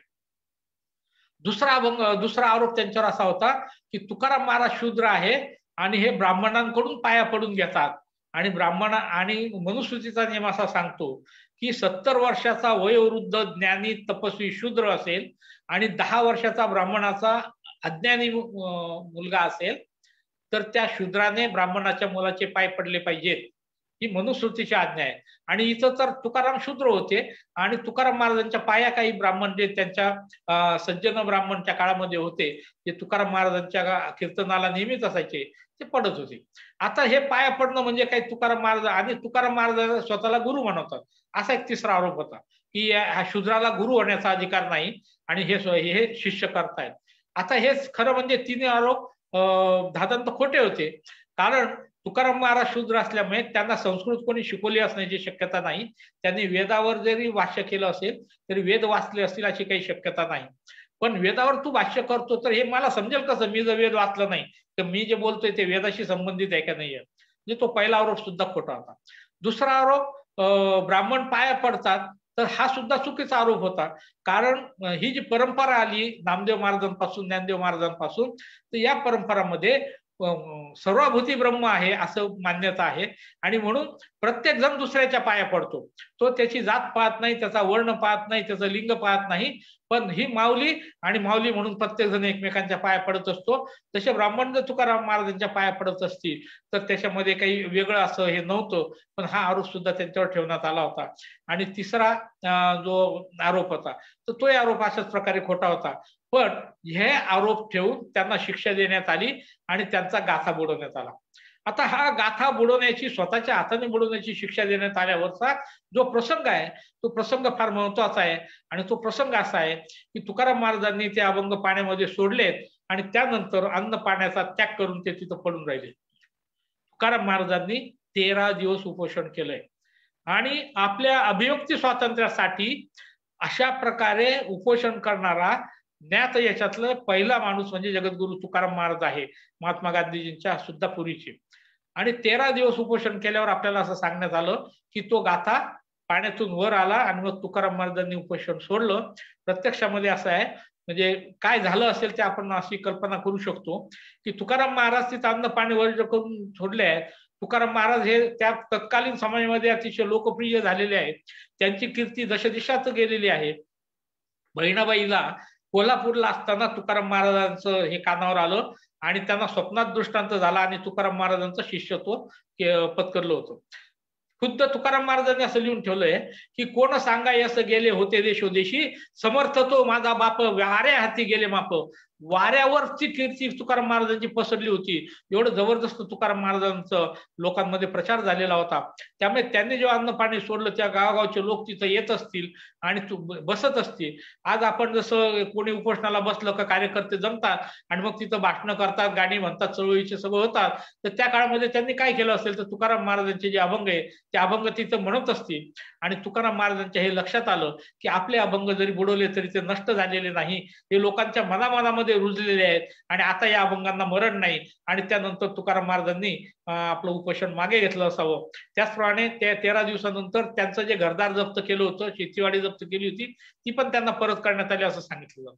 दुसरा आरोप त्यांच्यावर असा होता की तुकाराम महाराज शूद्र आहे आणि हे ब्राह्मणांकडून पाया पडून घेतात आणि ब्राह्मण आणि मनुस्मृतीचा नियम असा सांगतो की 70 वर्षाचा वयोवृद्ध ज्ञानी तपस्वी शूद्र असेल आणि 10 वर्षाचा ब्राह्मणाचा अज्ञानी मुलगा असेल तर त्या शूद्राने ब्राह्मणाच्या मुलाचे पाय पडले पाहिजेत. ही मनुस्मृतीची आज्ञा आहे. आणि इथं तर तुकाराम शूद्र होते आणि तुकाराम महाराजांच्या पाया काही ब्राह्मण जे त्यांच्या सज्जन ब्राह्मणच्या काळामध्ये होते, जे तुकाराम महाराजांच्या कीर्तनाला नेहमीच असायचे, ते पडत होते. आता हे पाया पडणं म्हणजे काही तुकाराम महाराज आणि तुकाराम महाराज स्वतःला गुरु म्हणवतात, असा एक तिसरा आरोप होता की ह्या शूद्राला गुरु होण्याचा अधिकार नाही आणि हे शिष्य करतायत. आता हेच खरं म्हणजे 3 आरोप धादांत खोटे होते. कारण तुकाराम महाराज शूद्र असल्यामुळे त्यांना संस्कृत कोणी शिकवली असण्याची शक्यता नाही. त्यांनी वेदावर जरी भाष्य केलं असेल तरी वेद वाचले असतील अशी काही शक्यता नाही. पण वेदावर तू भाष्य करतो तर हे मला समजेल कसं, मी जर वेद वाचलं नाही तर मी जे बोलतोय ते वेदाशी संबंधित आहे का नाही. म्हणजे तो पहिला आरोप सुद्धा खोटा होता. दुसरा आरोप ब्राह्मण पाया पडतात, तर हा सुद्धा चुकीचा आरोप होता. कारण ही जी परंपरा आली नामदेव महाराजांपासून ज्ञानदेव महाराजांपासून, तर या परंपरामध्ये सर्वभूती ब्रह्म आहे असं मान्यता आहे आणि म्हणून प्रत्येक जण दुसऱ्याच्या पाया पडतो. तो त्याची जात पाहत नाही, त्याचा वर्ण पाहत नाही, त्याचं लिंग पाहत नाही, पण ही माऊली आणि माऊली म्हणून प्रत्येक जण एकमेकांच्या पाया पडत असतो. तसे ब्राह्मण जर तुकाराम महाराजांच्या पाया पडत असतील तर त्याच्यामध्ये काही वेगळं असं हे नव्हतं. पण हा आरोप सुद्धा त्यांच्यावर ठेवण्यात आला होता. आणि तिसरा जो आरोप होता तर तो आरोप अशाच प्रकारे खोटा होता. पण हे आरोप ठेवून त्यांना शिक्षा देण्यात आली आणि त्यांचा गाथा बुडवण्यात आला. आता हा गाथा बुडवण्याची, स्वतःच्या हाताने बुडवण्याची शिक्षा देण्यात आल्यावरचा जो प्रसंग आहे तो प्रसंग फार महत्वाचा आहे. आणि तो प्रसंग असा आहे की तुकाराम महाराजांनी ते अभंग पाण्यामध्ये सोडलेत आणि त्यानंतर अन्न पाण्याचा त्याग करून ते तिथं पडून राहिले. तुकाराम महाराजांनी 13 दिवस उपोषण केलंय आणि आपल्या अभिव्यक्ती स्वातंत्र्यासाठी अशा प्रकारे उपोषण करणारा ज्ञात याच्यातलं पहिला माणूस म्हणजे जगद्गुरु तुकाराम महाराज आहे, महात्मा गांधीजींच्या सुद्धा पूर्वीचे. आणि 13 दिवस उपोषण केल्यावर आपल्याला असं सांगण्यात आलं की तो गाथा पाण्यातून वर आला आणि मग तुकाराम महाराजांनी उपोषण सोडलं. प्रत्यक्षामध्ये असं आहे, म्हणजे काय झालं असेल ते आपण अशी कल्पना करू शकतो की तुकाराम महाराज तिथं अन्न पाणी वर्ज करून सोडले आहेत. तुकाराम महाराज हे त्या तत्कालीन समाजामध्ये अतिशय लोकप्रिय झालेले आहेत. त्यांची कीर्ती दशदिशात गेलेली आहे. बहिणाबाईला कोल्हापूरला असताना तुकाराम महाराजांचं हे कानावर आलं आणि त्यांना स्वप्नात दृष्टांत झाला आणि तुकाराम महाराजांचं शिष्यत्व पत्करलं होतं. खुद्द तुकाराम महाराजांनी असं लिहून ठेवलंय की कोण सांगाय असं गेले होते देशोदेशी, समर्थ तो माझा बाप वाऱ्या हाती गेले माप, वाऱ्यावरची कीर्ती तुकाराम महाराजांची पसरली होती. एवढं जबरदस्त तुकाराम महाराजांचं लोकांमध्ये प्रचार झालेला होता. त्यामुळे त्यांनी जेव्हा अन्न पाणी सोडलं, त्या गावागावचे लोक तिथं येत असतील आणि बसत असतील. आज आपण जसं कोणी उपोषणाला बसलं का कार्यकर्ते जमतात आणि मग तिथं भाषणं करतात, गाणी म्हणतात, चळवळीचे सगळं होतात. तर त्या काळामध्ये त्यांनी काय केलं असेल तर तुकाराम महाराजांचे जे अभंग आहे ते अभंग तिथं म्हणत असतील. आणि तुकाराम महाराजांच्या हे लक्षात आलं की आपले अभंग जरी बुडवले तरी ते नष्ट झालेले नाही, हे लोकांच्या मनामनामध्ये रुजलेले आहेत आणि आता या अभंगांना मरण नाही. आणि त्यानंतर तुकाराम महाराजांनी आपलं उपोषण मागे घेतलं असावं. त्याचप्रमाणे त्या 13 दिवसानंतर त्यांचं जे घरदार जप्त केलं होतं, शेतीवाडी जप्त केली होती, ती पण त्यांना परत करण्यात आली असं सांगितलं.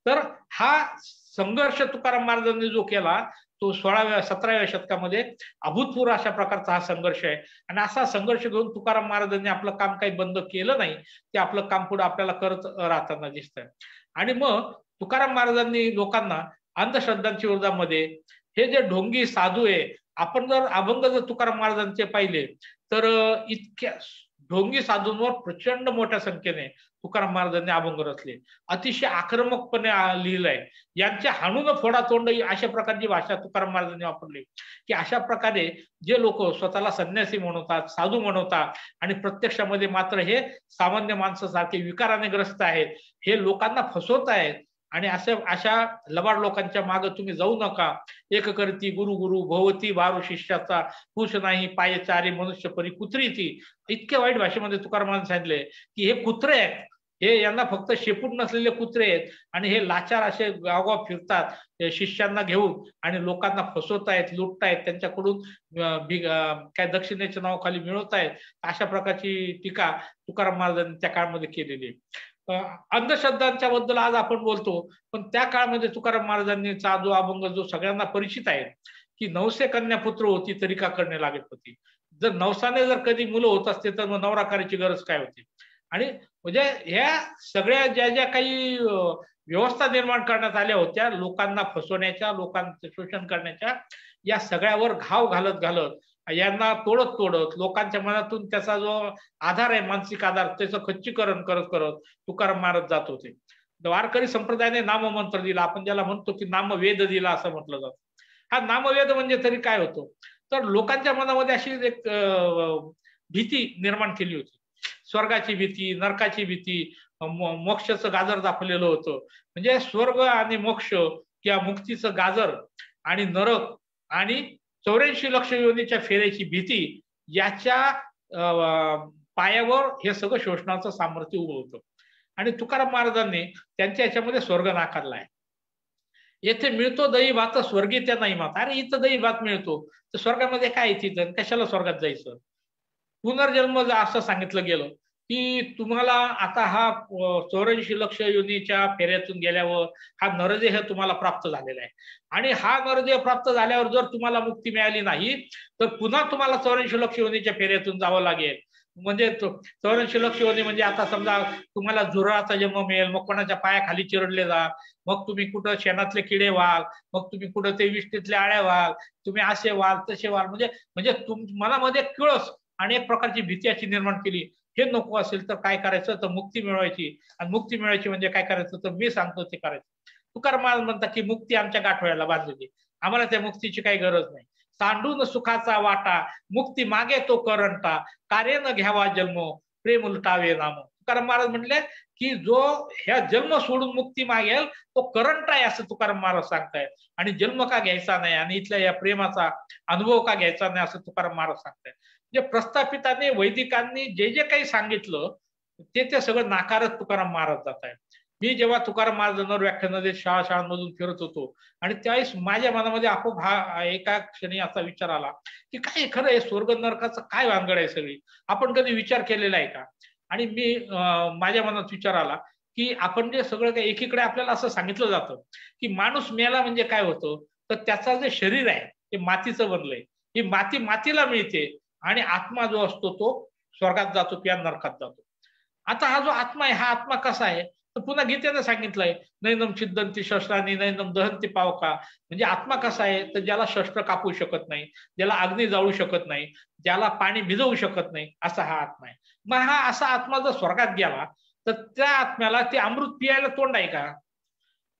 तर हा संघर्ष तुकाराम महाराजांनी जो केला तो 17व्या शतकामध्ये अभूतपूर्व अशा प्रकारचा हा संघर्ष आहे. आणि असा संघर्ष घेऊन तुकाराम महाराजांनी आपलं काम काही बंद केलं नाही, ते आपलं काम पुढे आपल्याला करत राहताना दिसतंय. आणि मग तुकाराम महाराजांनी लोकांना अंधश्रद्धांच्या विरोधामध्ये हे जे ढोंगी साधू आहे, आपण जर अभंग जर तुकाराम महाराजांचे पाहिले तर इतक्या ढोंगी साधूंवर प्रचंड मोठ्या संख्येने तुकाराम महाराजांनी अभंग रचले, अतिशय आक्रमकपणे लिहिलंय. यांच्या हाणून फोडा तोंड अशा प्रकारची भाषा तुकाराम महाराजांनी वापरली की अशा प्रकारे जे लोक स्वतःला संन्यासी म्हणवतात, साधू म्हणवतात आणि प्रत्यक्षामध्ये मात्र हे सामान्य माणसासारखे विकाराने ग्रस्त आहेत, हे लोकांना फसवत आहेत. आणि अशा लबाड लोकांच्या मागे तुम्ही जाऊ नका. एक करती गुरु गुरु भवती बारू शिष्याचा, खुश नाही पाये चारी मनुष्य परी कुत्री ती. इतक्या वाईट भाषेमध्ये तुकाराम महाराज सांगितले की हे कुत्रे आहेत, हे यांना फक्त शेपूट नसलेले कुत्रे आहेत आणि हे लाचार असे गावगाव फिरतात शिष्यांना घेऊन आणि लोकांना फसवतायत, लुटतायत, त्यांच्याकडून काय दक्षिणेच्या नावाखाली मिळवतायत. अशा प्रकारची टीका तुकाराम महाराजांनी त्या काळामध्ये केलेली आहे. अंधश्रद्धांच्या बद्दल आज आपण बोलतो, पण त्या काळामध्ये तुकाराम महाराजांनी जो अभंग जो सगळ्यांना परिचित आहे की नवसे कन्या पुत्र होती तरी का करणे लागत होती. जर नवसाने जर कधी मुलं होत असते तर मग नवरा करायची गरज काय होती. आणि म्हणजे ह्या सगळ्या ज्या काही व्यवस्था निर्माण करण्यात आल्या होत्या लोकांना फसवण्याच्या, लोकांचं शोषण करण्याच्या, या सगळ्यावर घाव घालत घालत, यांना तोडत तोडत, लोकांच्या मनातून त्याचा जो आधार आहे, मानसिक आधार, त्याचं खच्चीकरण करत करत तुकाराम महाराज जात होते. वारकरी संप्रदायाने नाममंत्र दिला, आपण ज्याला म्हणतो की नामवेद दिला असं म्हटलं जातं. हा नामवेद म्हणजे तरी काय होतो तर लोकांच्या मनामध्ये अशी एक भीती निर्माण केली होती. स्वर्गाची भीती, नरकाची भीती, मोक्षाचं गाजर दाखवलेलं होतं. म्हणजे स्वर्ग आणि मोक्ष किंवा मुक्तीचं गाजर आणि नरक आणि 84 लक्ष योनीच्या फेऱ्याची भीती, याच्या पायावर हे सगळं शोषणाचं सामर्थ्य उभं होतं. आणि तुकाराम महाराजांनी त्यांच्या याच्यामध्ये स्वर्ग नाकारलाय. येथे मिळतो दही भात स्वर्गी त्या नाही मात. अरे इथं दही भात मिळतो तर स्वर्गामध्ये काय तिथं, कशाला स्वर्गात जायचं. पुनर्जन्म असं सांगितलं गेलं की तुम्हाला आता हा 84 लक्ष योनीच्या फेऱ्यातून गेल्यावर हा नरदेह तुम्हाला प्राप्त झालेला आहे. आणि हा नरदेह प्राप्त झाल्यावर जर तुम्हाला मुक्ती मिळाली नाही तर पुन्हा तुम्हाला 84 लक्ष योनीच्या फेऱ्यातून जावं लागेल. म्हणजे 84 लक्ष योनी म्हणजे आता समजा तुम्हाला झुरळाचा जन्म मिळेल, मग कोणाच्या पायाखाली चिरडले जा, मग तुम्ही कुठं शेणातले किडे व्हाल, मग तुम्ही कुठं ते विष्टीतले आळ्या व्हाल, तुम्ही असे व्हाल तसे व्हाल. म्हणजे मनामध्ये किळस आणि एक प्रकारची भीती अशी निर्माण केली. हे नको असेल तर काय करायचं तर मुक्ती मिळवायची. आणि मुक्ती मिळवायची म्हणजे काय करायचं तर मी सांगतो ते करायचं. तुकाराम महाराज म्हणतात की मुक्ती आमच्या गाठोड्याला बांधलेली, आम्हाला त्या मुक्तीची काही गरज नाही. सांडून सुखाचा वाटा मुक्ती मागे तो करंटा, कार्य न घ्यावा जन्म प्रेम उलटावे नाम. तुकाराम महाराज म्हटले की जो ह्या जन्म सोडून मुक्ती मागेल तो करंट आहे असं तुकाराम महाराज सांगतायत. आणि जन्म का घ्यायचा नाही आणि इथल्या या प्रेमाचा अनुभव का घ्यायचा नाही असं तुकाराम महाराज सांगतायत. म्हणजे प्रस्थापितांनी, वैदिकांनी जे जे काही सांगितलं ते सगळं नाकारत तुकाराम महाराज जात आहेत. मी जेव्हा तुकाराम महाराजांवर व्याख्यान शाळांमधून फिरत होतो आणि त्यावेळेस माझ्या मनामध्ये आपोआप हा एका क्षणी असा विचार आला की काय खरं आहे, स्वर्ग नरकाचं काय भानगड आहे सगळी, आपण कधी विचार केलेला आहे का. आणि मी माझ्या मनात विचार आला की आपण जे सगळं काही एकीकडे आपल्याला असं सांगितलं जातं की माणूस मेला म्हणजे काय होतं तर त्याचं जे शरीर आहे ते मातीचं बनलंय, ही माती मातीला मिळते आणि आत्मा जो असतो तो स्वर्गात जातो किंवा नरकात जातो. आता हा जो आत्मा आहे हा आत्मा कसा आहे तर पुन्हा गीतेनं सांगितलंय नैनम छिद्दंती शस्त्रांनी नैनम दहंती पावका. म्हणजे आत्मा कसा आहे तर ज्याला शस्त्र कापू शकत नाही, ज्याला अग्नी जाळू शकत नाही, ज्याला पाणी भिजवू शकत नाही, असा हा आत्मा आहे. मग हा असा आत्मा जर स्वर्गात गेला तर त्या आत्म्याला ते अमृत पियायला तोंड आहे का,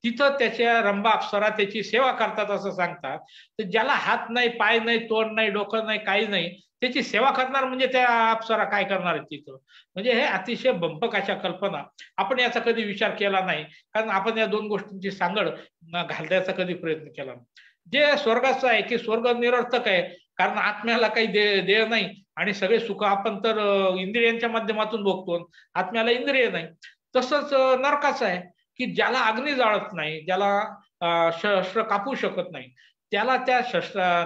तिथं त्याच्या रंभा अप्सरा त्याची सेवा करतात असं सांगतात. तर ज्याला हात नाही, पाय नाही, तोंड नाही, डोकं नाही, काही नाही, त्याची सेवा करणार म्हणजे त्या अप्सरा काय करणार आहेत तिथं? म्हणजे हे अतिशय बंपक अशा कल्पना. आपण याचा कधी विचार केला नाही, कारण आपण या दोन गोष्टींची सांगड घालण्याचा कधी प्रयत्न केला नाही. जे स्वर्गाचं आहे की स्वर्ग निरर्थक आहे, कारण आत्म्याला काही देह नाही आणि सगळे सुख आपण तर इंद्रियांच्या माध्यमातून भोगतो, आत्म्याला इंद्रिय नाही. तसंच नरकाचं आहे की ज्याला अग्नी जाळत नाही, ज्याला शस्त्र कापू शकत नाही, त्याला त्या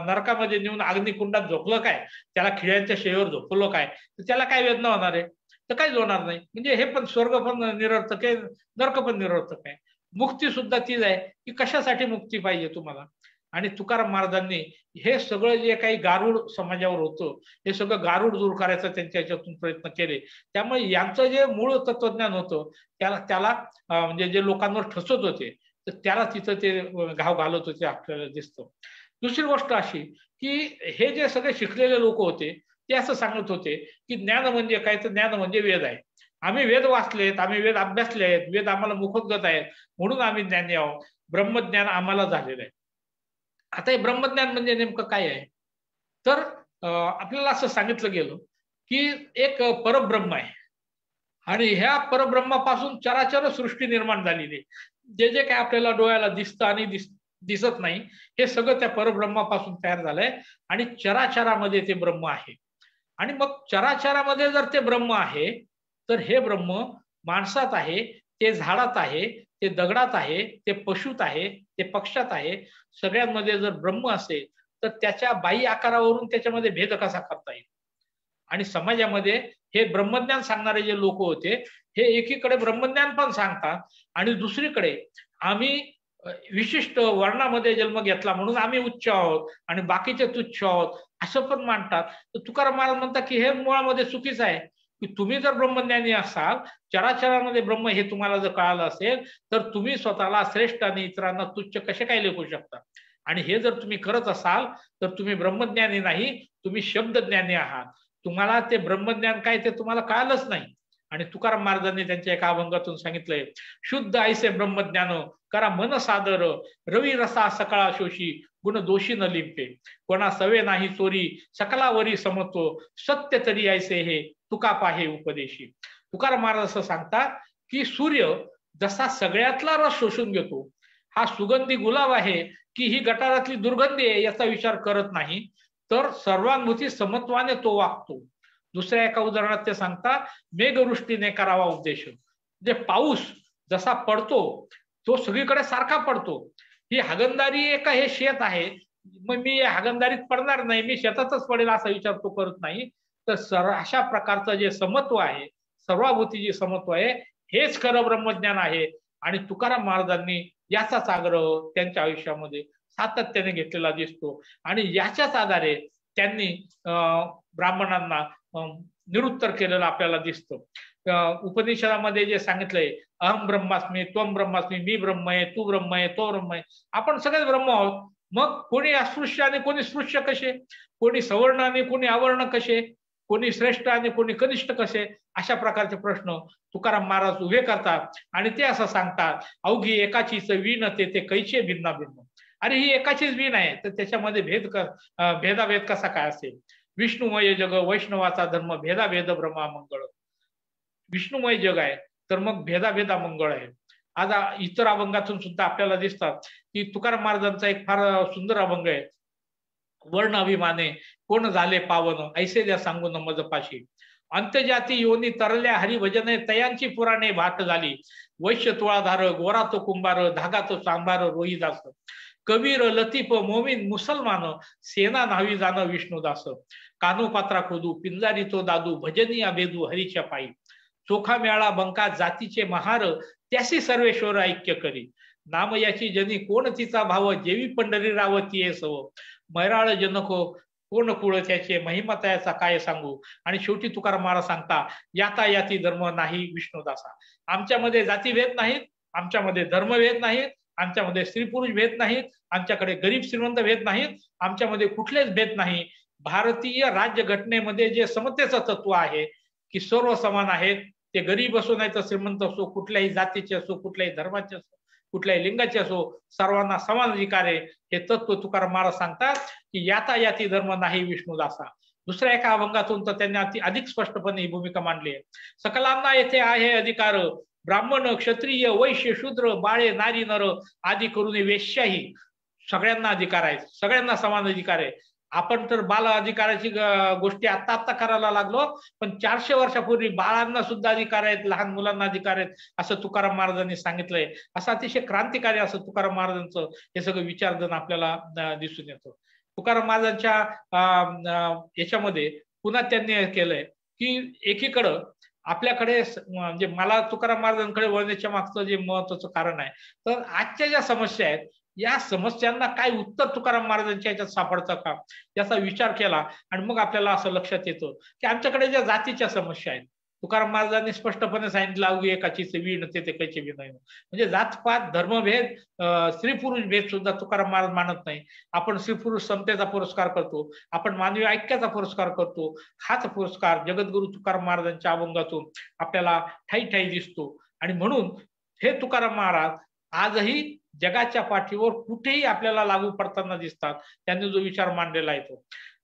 नरकामध्ये नेऊन अग्निकुंडात झोपलं काय, त्याला खिळ्यांच्या शेवर झोपलं काय, तर त्याला काय वेदना होणार आहे? तर काहीच होणार नाही. म्हणजे हे पण स्वर्ग पण निरर्थक आहे, नरक पण निरर्थक आहे. मुक्ती सुद्धा तीच आहे की कशासाठी मुक्ती पाहिजे तुम्हाला. आणि तुकाराम महाराजांनी हे सगळं जे काही गारुड समाजावर होतं, हे सगळं गारुड दूर करायचा त्यांच्या ह्याच्यातून प्रयत्न केले. त्यामुळे यांचं जे मूळ तत्वज्ञान होतं त्याला म्हणजे जे लोकांवर ठसत होते, तर त्याला तिथं ते घाव घालत होते आपल्याला दिसतं. दुसरी गोष्ट अशी की हे जे सगळे शिकलेले लोक होते ते असं सांगत होते की ज्ञान म्हणजे काय, तर ज्ञान म्हणजे वेद आहे. आम्ही वेद वाचलेत, आम्ही वेद अभ्यासले आहेत, वेद आम्हाला मुखोद्गत आहेत, म्हणून आम्ही ज्ञानी आहोत. ब्रह्मज्ञान आम्हाला झालेलं आहे. आता हे ब्रह्मज्ञान म्हणजे नेमकं काय आहे? तर आपल्याला असं सांगितलं गेलं की एक परब्रह्म आहे आणि ह्या परब्रह्मापासून चराचर सृष्टी निर्माण झालेली आहे. जे जे काय आपल्याला डोळ्याला दिसतं आणि दिसत नाही, हे सगळं त्या परब्रह्मापासून तयार झालंय आणि चराचरामध्ये ते ब्रह्म आहे. आणि मग चराचरामध्ये जर ते ब्रह्म आहे, तर हे ब्रह्म माणसात आहे, ते झाडात आहे, ते दगडात आहे, ते पशुत आहे, ते पक्षात आहे. सगळ्यांमध्ये जर ब्रह्म असेल तर त्याच्या बाह्य आकारावरून त्याच्यामध्ये भेद कसा करता येईल? आणि समाजामध्ये हे ब्रह्मज्ञान सांगणारे जे लोक होते, हे एकीकडे ब्रह्मज्ञान पण सांगतात आणि दुसरीकडे आम्ही विशिष्ट वर्णामध्ये जन्म घेतला म्हणून आम्ही उच्च आहोत आणि बाकीचे तुच्छ आहोत असं पण मानतात. तर तुकाराम महाराज म्हणतात की हे मुळामध्ये चुकीचं आहे की तुम्ही जर ब्रह्मज्ञानी असाल, चराचरामध्ये ब्रह्म हे तुम्हाला जर कळालं असेल, तर तुम्ही स्वतःला श्रेष्ठ आणि इतरांना तुच्छ कसे काय लेखू शकता? आणि हे जर तुम्ही करत असाल तर तुम्ही ब्रह्मज्ञानी नाही, तुम्ही शब्दज्ञानी आहात. तुम्हाला ते ब्रह्मज्ञान काय ते तुम्हाला कळालंच नाही. आणि तुकाराम महाराजांनी त्यांच्या एका अभंगातून सांगितलंय, शुद्ध ऐसे ब्रह्मज्ञान करा मन सादर, रवी रसा सकळा शोषी गुण दोषी न लिंपे, कोणा सवे नाही चोरी सकलावरी समतो, सत्य तरी ऐसे हे तुका पाहे उपदेशी. तुकाराम महाराज असं सांगतात की सूर्य जसा सगळ्यातला रस शोषून घेतो, हा सुगंधी गुलाब आहे की ही गटारातली दुर्गंधी आहे याचा विचार करत नाही, तर सर्वांभूती समत्वाने तो वागतो. दुसऱ्या एका उदाहरणात ते सांगतात, मेघवृष्टीने करावा उपदेश. जे पाऊस जसा पडतो तो सगळीकडे सारखा पडतो. ही हागंदारी एक हे शेत आहे, मग मी हागंदारीत पडणार नाही, मी शेतातच पडेल असा विचार तो करत नाही. तर अशा प्रकारचं जे समत्व आहे, सर्वाभूती जे समत्व आहे, हेच खरं ब्रह्मज्ञान आहे. आणि तुकाराम महाराजांनी याचाच आग्रह त्यांच्या आयुष्यामध्ये सातत्याने घेतलेला दिसतो आणि याच्याच आधारे त्यांनी ब्राह्मणांना निरुत्तर केलेलं आपल्याला दिसतं. उपनिषदामध्ये जे सांगितलंय, अहम ब्रह्मास्मी, त्वम ब्रह्मास्मी, मी ब्रह्म आहे, तू ब्रह्म आहे, तो ब्रह्म आहे, आपण सगळेच ब्रह्म आहोत. मग कोणी अस्पृश्य आणि कोणी स्पृश्य कसे, कोणी सवर्ण आणि कोणी अवर्ण कसे, कोणी श्रेष्ठ आणि कोणी कनिष्ठ कसे, अशा प्रकारचे प्रश्न तुकाराम महाराज उभे करतात आणि ते असं सांगतात, अवघी एकाचीच वीण ते कैचे भिन्ना भिन्न. अरे ही एकाचीच वीण आहे, तर त्याच्यामध्ये भेदाभेद कसा काय असेल? विष्णुमय जग वैष्णवाचा धर्म, भेदाभेद ब्रह्मा मंगळ. विष्णुमय जग आहे तर मग भेदाभेदा मंगळ आहे. आज इतर अभंगातून सुद्धा आपल्याला दिसतात की तुकाराम महाराजांचा एक फार सुंदर अभंग आहे, वर्ण अभिमाने कोण झाले पावन, ऐसे द्या सांगून मजपाशी. अंत्यजाती योनी तरल्या हरिभजने, तयांची पुराणे भात झाली. वैश्य तुळाधार, गोरा तो कुंभार, धागा तो चांभार, रोहिदास. कबीर लतीफ मोमीन मुसलमान, सेना न्हावी जाणं विष्णुदास. कानोपात्रा खोदू पिंजारी तो दादू, भजनी अभेदू हरीच्या पायी. चोखा मेळा बंका जातीचे महार, त्यासी सर्वेश्वर ऐक्य करी. नाम याची जनी कोण तिचा भाव, जेवी पंढरी रावती ये सव. मैराळ जनको कोण कुळ त्याचे, महिमा त्याचा काय सांगू. आणि शेवटी तुकाराम महाराज सांगता, याता याती धर्म नाही विष्णुदासा. आमच्यामध्ये जातीभेद नाहीत, आमच्यामध्ये धर्मभेद नाहीत, आमच्यामध्ये स्त्री पुरुष भेद नाहीत, आमच्याकडे गरीब श्रीमंत भेद नाहीत, आमच्यामध्ये कुठलेच भेद नाही. भारतीय राज्यघटनेमध्ये जे समतेचं तत्व आहे की सर्व समान आहेत, ते गरीब असो नाही तर श्रीमंत असो, कुठल्याही जातीचे असो, कुठल्याही धर्माचे असो, कुठल्याही लिंगाचे असो, सर्वांना समान अधिकार आहे हे तत्व तुकाराम महाराज सांगतात की याता याती धर्म नाही विष्णू दासा. दुसऱ्या एका अभंगातून तर त्यांनी अधिक स्पष्टपणे ही भूमिका मांडली आहे. सकलांना येथे आहे अधिकार, ब्राह्मण क्षत्रिय वैश्य शूद्र बाळे नारी नर आदी करून वेश्याही सगळ्यांना अधिकार आहे, सगळ्यांना समान अधिकार आहे. आपण तर बाल अधिकाराची गोष्टी आता करायला लागलो, पण 400 वर्षापूर्वी बाळांना सुद्धा अधिकार आहेत, लहान मुलांना अधिकार आहेत असं तुकाराम महाराजांनी सांगितलंय. असं अतिशय क्रांतिकारी असं तुकाराम महाराजांचं हे सगळं विचारधन आपल्याला दिसून येतं. तुकाराम महाराजांच्या याच्यामध्ये पुन्हा त्यांनी केलंय की एकीकडं आपल्याकडे म्हणजे मला तुकाराम महाराजांकडे वळण्याच्या मागचं जे महत्वाचं कारण आहे, तर आजच्या ज्या समस्या आहेत या समस्यांना काय उत्तर तुकाराम महाराजांच्या याच्यात सापडतं का याचा विचार केला आणि मग आपल्याला असं लक्षात येतं की आमच्याकडे ज्या जातीच्या समस्या आहेत, तुकाराम महाराजांनी स्पष्टपणे सांगितलं अवघी एकाचीच वीण ते कैचे बी नाही. म्हणजे जातपात धर्मभेद स्त्री पुरुष भेद सुद्धा तुकाराम महाराज मानत नाही. आपण स्त्री पुरुष समतेचा पुरस्कार करतो, आपण मानवी ऐक्याचा पुरस्कार करतो. हाच पुरस्कार जगद्गुरु तुकाराम महाराजांच्या अभंगातून आपल्याला ठाई ठाई दिसतो. आणि म्हणून हे तुकाराम महाराज आजही जगाच्या पाठीवर कुठेही आपल्याला लागू पडताना दिसतात. त्यांनी जो विचार मांडलेला आहे तो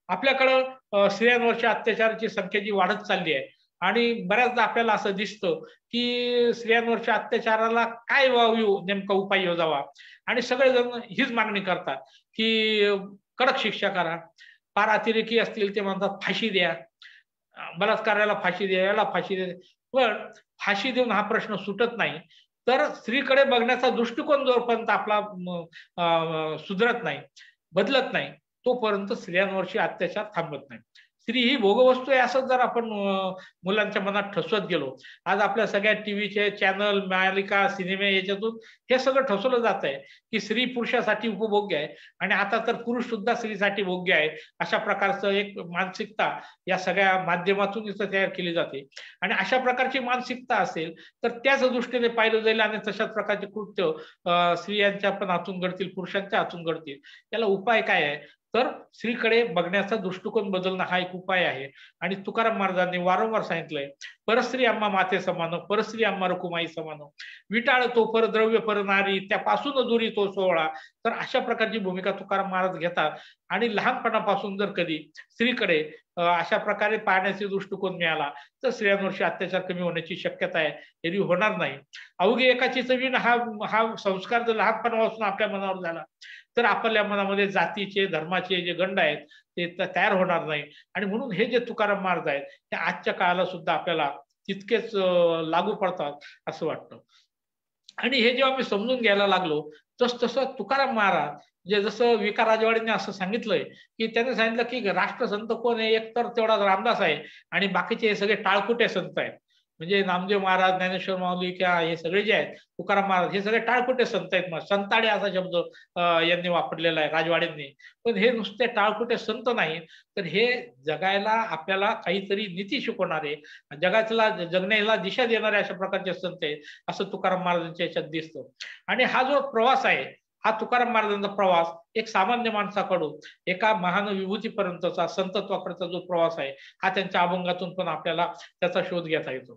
आपल्याकडं स्त्रियांवरच्या अत्याचाराची संख्या जी वाढत चालली आहे आणि बऱ्याचदा आपल्याला असं दिसतं की स्त्रियांवरच्या अत्याचाराला काय नेमका उपाय योजावा आणि सगळेजण हीच मागणी करतात की कडक शिक्षा करा. फार अतिरेकी असतील ते म्हणतात फाशी द्या, बलात्काराला फाशी द्या, याला फाशी द्या. पण फाशी देऊन हा प्रश्न सुटत नाही. तर स्त्रीकडे बघण्याचा दृष्टिकोन जोपर्यंत आपला सुधरत नाही, बदलत नाही, तोपर्यंत स्त्रियांवरची अत्याचार थांबत नाही. स्त्री ही भोगवस्तू आहे असं जर आपण मुलांच्या मनात ठसवत गेलो, आज आपल्या सगळ्या टीव्हीचे चॅनल मालिका सिनेमे याच्यातून हे सगळं ठसवलं जात आहे की स्त्री पुरुषासाठी उपभोग्य आहे आणि आता तर पुरुष सुद्धा स्त्रीसाठी भोग्य आहे. अशा प्रकारचं एक मानसिकता या सगळ्या माध्यमातून इथं तयार केली जाते. आणि अशा प्रकारची मानसिकता असेल तर त्याच दृष्टीने पाहिलं जाईल आणि तशाच प्रकारचे कृत्य स्त्रियांच्या पण हातून घडतील, पुरुषांच्या हातून घडतील. याला उपाय काय आहे तर स्त्रीकडे बघण्याचा दृष्टिकोन बदलणं हा एक उपाय आहे. आणि तुकाराम महाराजांनी वारंवार सांगितलंय परस्त्री आम्हा माते समान, परस्त्री आम्हा रकुमाई समान, विटाळ तो परद्रव्य परनारी त्यापासून दुरी तो सोहळा. तर अशा प्रकारची भूमिका तुकाराम महाराज घेतात. आणि लहानपणापासून जर कधी स्त्रीकडे अशा प्रकारे पाहण्याचा दृष्टिकोन मिळाला तर स्त्रियांवरचे अत्याचार कमी होण्याची शक्यता आहे, एरवी होणार नाही. अवघी एकाचीच वीण हा संस्कार जर लहानपणापासून आपल्या मनावर झाला तर आपल्या मनामध्ये जातीचे धर्माचे जे गंड आहेत ते तयार होणार नाही. आणि म्हणून हे जे तुकाराम महाराज आहेत ते आजच्या काळाला सुद्धा आपल्याला तितकेच लागू पडतात असं वाटतं. आणि हे जेव्हा मी समजून घ्यायला लागलो तसं तुकाराम महाराज जे जसं विका राजवाडेंनी असं सांगितलंय की त्यांनी सांगितलं की राष्ट्रसंत कोण आहे, एक तर तेवढा रामदास आहे आणि बाकीचे हे सगळे टाळकुटे संत आहेत. म्हणजे नामदेव महाराज, ज्ञानेश्वर माऊली किंवा हे सगळे जे आहेत तुकाराम महाराज हे सगळे टाळकुटे संत आहेत. मग संताडे असा शब्द यांनी वापरलेला आहे राजवाडेंनी. पण हे नुसते टाळकुटे संत नाही तर हे जगायला आपल्याला काहीतरी नीती शिकवणारे, जगाला जगण्याला दिशा देणारे अशा प्रकारचे संत आहेत असं तुकाराम महाराजांच्या याच्यात दिसतं. आणि हा जो प्रवास आहे हा तुकाराम महाराजांचा प्रवास एक सामान्य माणसाकडून एका महान विभूतीपर्यंतचा संतत्वाकडचा जो प्रवास आहे हा त्यांच्या अभंगातून पण आपल्याला त्याचा शोध घेता येतो.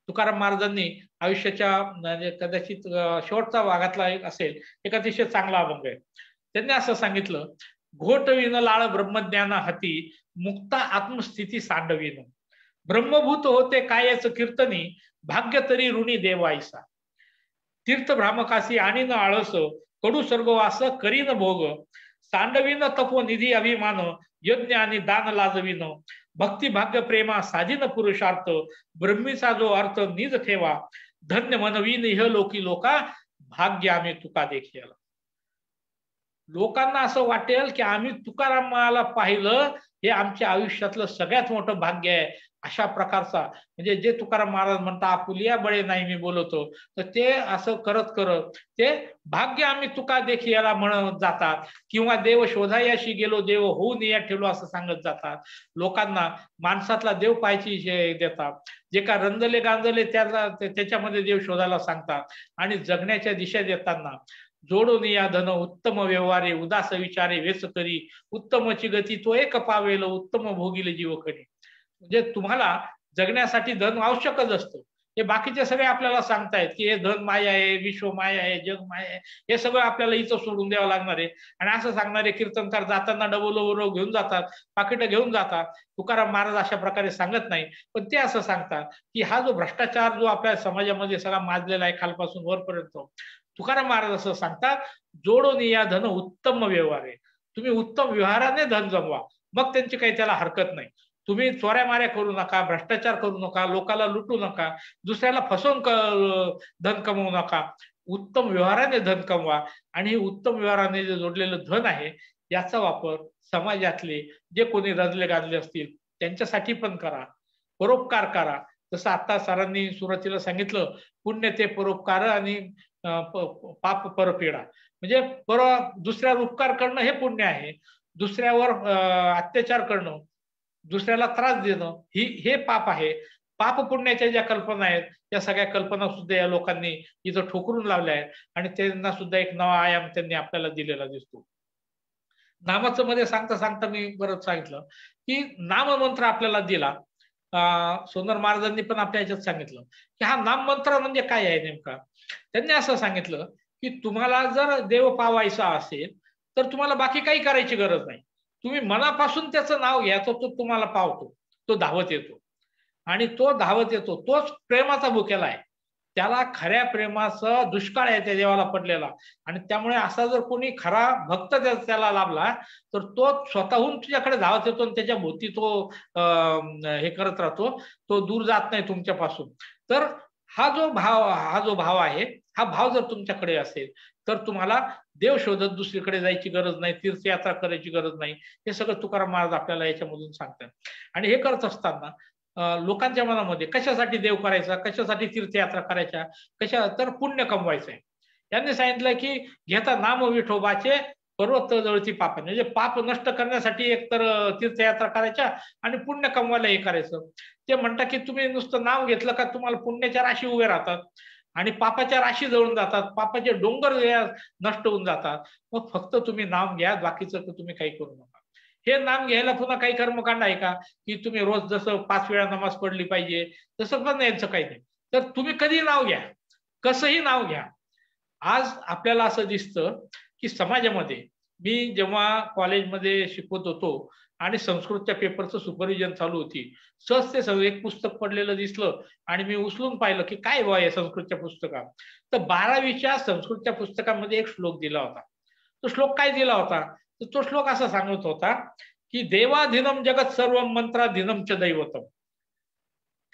तुकाराम महाराजांनी आयुष्याच्या कदाचित शेवटचा भागातला एक असेल एक अतिशय चांगला अभंग आहे. त्यांनी असं सांगितलं, घोट विन लाळ ब्रह्मज्ञाना हाती, मुक्ता आत्मस्थिती सांडविन, ब्रह्मभूत होते कायच कीर्तनी, भाग्य तरी ऋणी देवाईसा, तीर्थ भ्रामकासी आणि न आळस, कडू स्वर्गवास करीन भोग, सांडविन तपो निधी अभिमान, यज्ञ आणि दान लाजविन, भक्ती भाग्य प्रेमा साधीन पुरुषार्थ, ब्रह्मीचा जो अर्थ निज ठेवा, धन्य मनवीन इह लोकी लोका, भाग्य आम्ही तुका देखील. लोकांना असं वाटेल की आम्ही तुकारामाला पाहिलं हे आमच्या आयुष्यातलं सगळ्यात मोठं भाग्य आहे. अशा प्रकारचा म्हणजे जे तुकाराम महाराज म्हणतात आपुलिया बळे नाही मी बोलतो, तर ते असं करत करत ते भाग्य आम्ही तुका देखी याला म्हणत जातात. किंवा देव शोधायाशी गेलो देव होऊन या ठेवलो असं सांगत जातात. लोकांना माणसातला देव पाहायची देतात, जे का रंजले गांजले त्याच्यामध्ये देव शोधायला सांगतात. आणि जगण्याच्या दिशा देताना जोडून या धन उत्तम व्यवहारे, उदास विचारे वेच करी, उत्तमची गती तो एक पावेल, उत्तम भोगील जीव करी. म्हणजे तुम्हाला जगण्यासाठी धन आवश्यकच असतं, हे बाकीचे सगळे आपल्याला सांगतायत की हे धन माया आहे, विश्व माया आहे, जग माया आहे, हे सगळं आपल्याला इथं सोडून द्यावं लागणार आहे. आणि असं सांगणारे कीर्तनकार जाताना डबल घेऊन जातात, पाकिटं घेऊन जातात. तुकाराम महाराज अशा प्रकारे सांगत नाही, पण ते असं सांगतात की हा जो भ्रष्टाचार जो आपल्या समाजामध्ये सगळा माजलेला आहे खालपासून वरपर्यंत, तुकाराम महाराज असं सांगतात, जोडून या धन उत्तम व्यवहार आहे. तुम्ही उत्तम व्यवहाराने धन जमवा, मग त्यांची काही त्याला हरकत नाही. तुम्ही चोऱ्या माऱ्या करू नका, भ्रष्टाचार करू नका, लोकाला लुटू नका, दुसऱ्याला फसवून धन कमवू नका. उत्तम व्यवहाराने धन कमवा. आणि हे उत्तम व्यवहाराने जे जोडलेलं धन आहे याचा वापर समाजातले जे कोणी रजले गाजले असतील त्यांच्यासाठी पण करा, परोपकार करा. जसं आता सरांनी सुरुवातीला सांगितलं, पुण्य ते परोपकार आणि पाप परपीडा. म्हणजे दुसऱ्यावर उपकार करणं हे पुण्य आहे, दुसऱ्यावर अत्याचार करणं, दुसऱ्याला त्रास देणं हे पाप आहे. पाप पुण्याच्या ज्या कल्पना आहेत त्या सगळ्या कल्पना सुद्धा या लोकांनी इथं ठोकरून लावल्या आहेत आणि त्यांना सुद्धा एक नवा आयाम त्यांनी आपल्याला दिलेला दिसतो. नामाचं मध्ये सांगता सांगता मी बरंच सांगितलं की नाममंत्र आपल्याला दिला. सोनर महाराजांनी पण आपल्या ह्याच्यात सांगितलं की हा नाम मंत्र म्हणजे काय आहे नेमका. त्यांनी असं सांगितलं की तुम्हाला जर देव पावायचा असेल तर तुम्हाला बाकी काही करायची गरज नाही. तुम्ही मनापासून त्याचं नाव घ्या, तो तुम्हाला पावतो, तो धावत येतो. आणि तो धावत येतो तोच प्रेमाचा भुकेला आहे. त्याला खऱ्या प्रेमाचा दुष्काळ आहे त्या देवाला पडलेला. आणि त्यामुळे असा जर कोणी खरा भक्त त्याला लाभला तर तो स्वतःहून तुझ्याकडे धावत येतो आणि त्याच्या भोवती तो हे करत राहतो, तो दूर जात नाही तुमच्यापासून. तर हा जो भाव आहे, हा भाव जर तुमच्याकडे असेल तर तुम्हाला देव शोधत दुसरीकडे जायची गरज नाही, तीर्थयात्रा करायची गरज नाही. हे सगळं तुकाराम महाराज आपल्याला याच्यामधून सांगतात. आणि हे करत असताना लोकांच्या मनामध्ये कशासाठी देव करायचा, कशासाठी तीर्थयात्रा करायच्या, कशा तर पुण्य कमवायचंय. त्यांनी सांगितलं की घेता नाम विठोबाचे पर्वत जवळची पाप, म्हणजे पाप नष्ट करण्यासाठी एकतर तीर्थयात्रा करायच्या आणि पुण्य कमवायला हे करायचं. ते म्हणतात की तुम्ही नुसतं नाव घेतलं का तुम्हाला पुण्याच्या राशी उभे राहतात आणि पापाच्या राशी जळून जातात, पापाचे डोंगर नष्ट होऊन जातात. मग फक्त तुम्ही नाम घ्या, बाकीचं तुम्ही काही करू नका. हे नाम घ्यायला पुन्हा काही कर्मकांड आहे का की तुम्ही रोज जसं 5 वेळा नमाज पडली पाहिजे तसं पण यायचं काही नाही. तर तुम्ही कधी नाव घ्या, कसंही नाव घ्या. आज आपल्याला असं दिसतं की समाजामध्ये, मी जेव्हा कॉलेजमध्ये शिकवत होतो आणि संस्कृतच्या पेपरचं सुपरविजन चालू होती, सहज ते एक पुस्तक पडलेलं दिसलं आणि मी उचलून पाहिलं की काय आहे संस्कृतच्या पुस्तकात. तर 12वीच्या संस्कृतच्या पुस्तकामध्ये एक श्लोक दिला होता. तो श्लोक काय दिला होता, तर तो श्लोक असा सांगत होता की देवाधीनम जगत सर्वम मंत्राधीनम च दैवतम.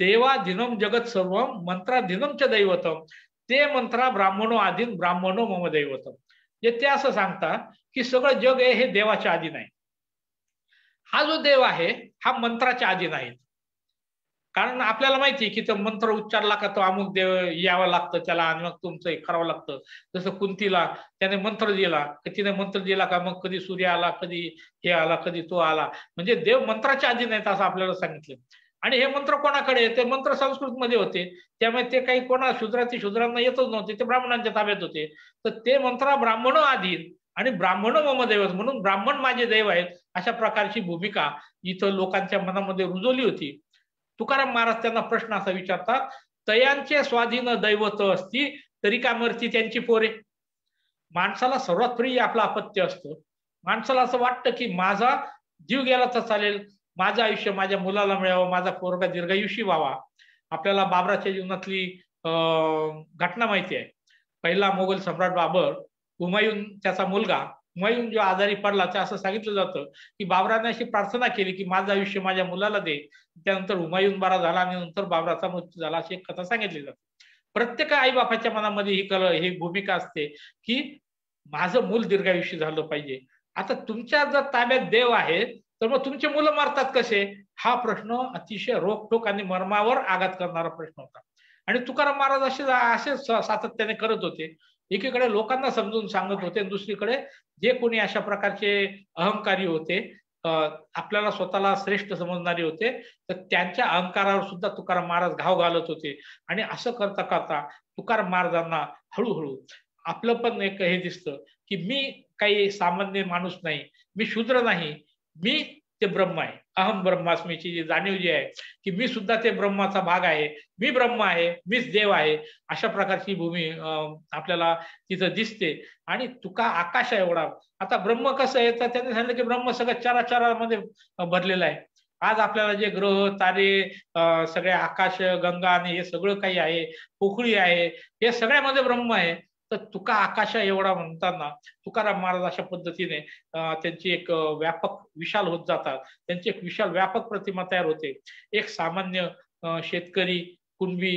देवाधीनम जगत सर्वम मंत्राधीनम च दैवतम, ते मंत्रा ब्राह्मणो आधीन ब्राह्मणो मम दैवतम. ते असं सांगतात की सगळं जग आहे हे देवाच्या अधीन आहे. हा जो देव आहे हा मंत्राच्या अधीन आहे. कारण आपल्याला माहिती आहे की तो मंत्र उच्चारला का तो अमुक देव यावं लागतं त्याला आणि मग तुमचं हे करावं लागतं. जसं कुंतीला त्याने मंत्र दिला, तिने मंत्र दिला का मग कधी सूर्य आला, कधी हे आला, कधी तो आला. म्हणजे देव मंत्राच्या अधीन आहेत असं आपल्याला सांगितलं. आणि हे मंत्र कोणाकडे, ते मंत्र संस्कृतमध्ये होते, त्यामुळे ते काही कोणा शूद्रांना येतच नव्हते, ते ब्राह्मणांच्या ताब्यात होते. तर ते मंत्र ब्राह्मण अधीन आणि ब्राह्मण मम दैवत, म्हणून ब्राह्मण माझे देव आहेत, अशा प्रकारची भूमिका इथं लोकांच्या मनामध्ये रुजवली होती. तुकाराम महाराज त्यांना प्रश्न असा विचारतात, तयांचे स्वाधीन दैवत असती तरी का मरती त्यांची पोरे. माणसाला सर्वात प्रिय आपलं अपत्य असतं. माणसाला असं वाटतं की माझा जीव गेला तर चालेल, माझं आयुष्य माझ्या मुलाला मिळावं, माझा पोरगा दीर्घायुषी व्हावा. आपल्याला बाबराच्या जीवनातली घटना माहिती आहे. पहिला मोगल सम्राट बाबर, हुमायून त्याचा मुलगा, हुमायून जो आजारी पडला तर असं सांगितलं जातं की बाबराने अशी प्रार्थना केली की माझं आयुष्य माझ्या मुलाला दे. त्यानंतर हुमायून बरा झाला आणि नंतर बाबराचा मृत्यू झाला, अशी एक कथा सांगितली जाते. प्रत्येक आई बापाच्या मनामध्ये ही भूमिका असते की माझं मूल दीर्घायुषी झालं पाहिजे. आता तुमच्या जर ताब्यात देव आहे तर मग तुमचे मुलं मरतात कसे, हा प्रश्न अतिशय रोखठोक आणि मर्मावर आघात करणारा प्रश्न होता. आणि तुकाराम महाराज असे सातत्याने करत होते. एकीकडे लोकांना समजून सांगत होते, दुसरीकडे जे कोणी अशा प्रकारचे अहंकारी होते, आपल्याला स्वतःला श्रेष्ठ समजणारे होते, तर त्यांच्या अहंकारावर सुद्धा तुकाराम महाराज घाव घालत होते. आणि असं करता करता तुकाराम महाराजांना हळूहळू आपलं पण एक हे दिसतं की मी काही सामान्य माणूस नाही, मी शूद्र नाही, मी ते ब्रह्म आहे अहम ब्रह्मास्मीची जी जाणीव जी आहे की मी सुद्धा ते ब्रह्माचा भाग आहे, मी ब्रह्म आहे, मीच देव आहे, अशा प्रकारची भूमी आपल्याला तिथं दिसते. आणि तुका आकाश आहे एवढा. आता ब्रह्म कसं आहे तर त्यांनी सांगितलं की ब्रह्म सगळं चराचरामध्ये भरलेलं आहे. आज आपल्याला जे ग्रह तारे सगळे आकाश गंगा आणि हे सगळं काही आहे, पोकळी आहे, हे सगळ्यामध्ये ब्रह्म आहे. तर तुका आकाश एवढा म्हणताना तुकाराम महाराज अशा पद्धतीने त्यांची एक व्यापक विशाल होत जातात. त्यांची एक विशाल व्यापक प्रतिमा तयार होते. एक सामान्य शेतकरी, कुणबी,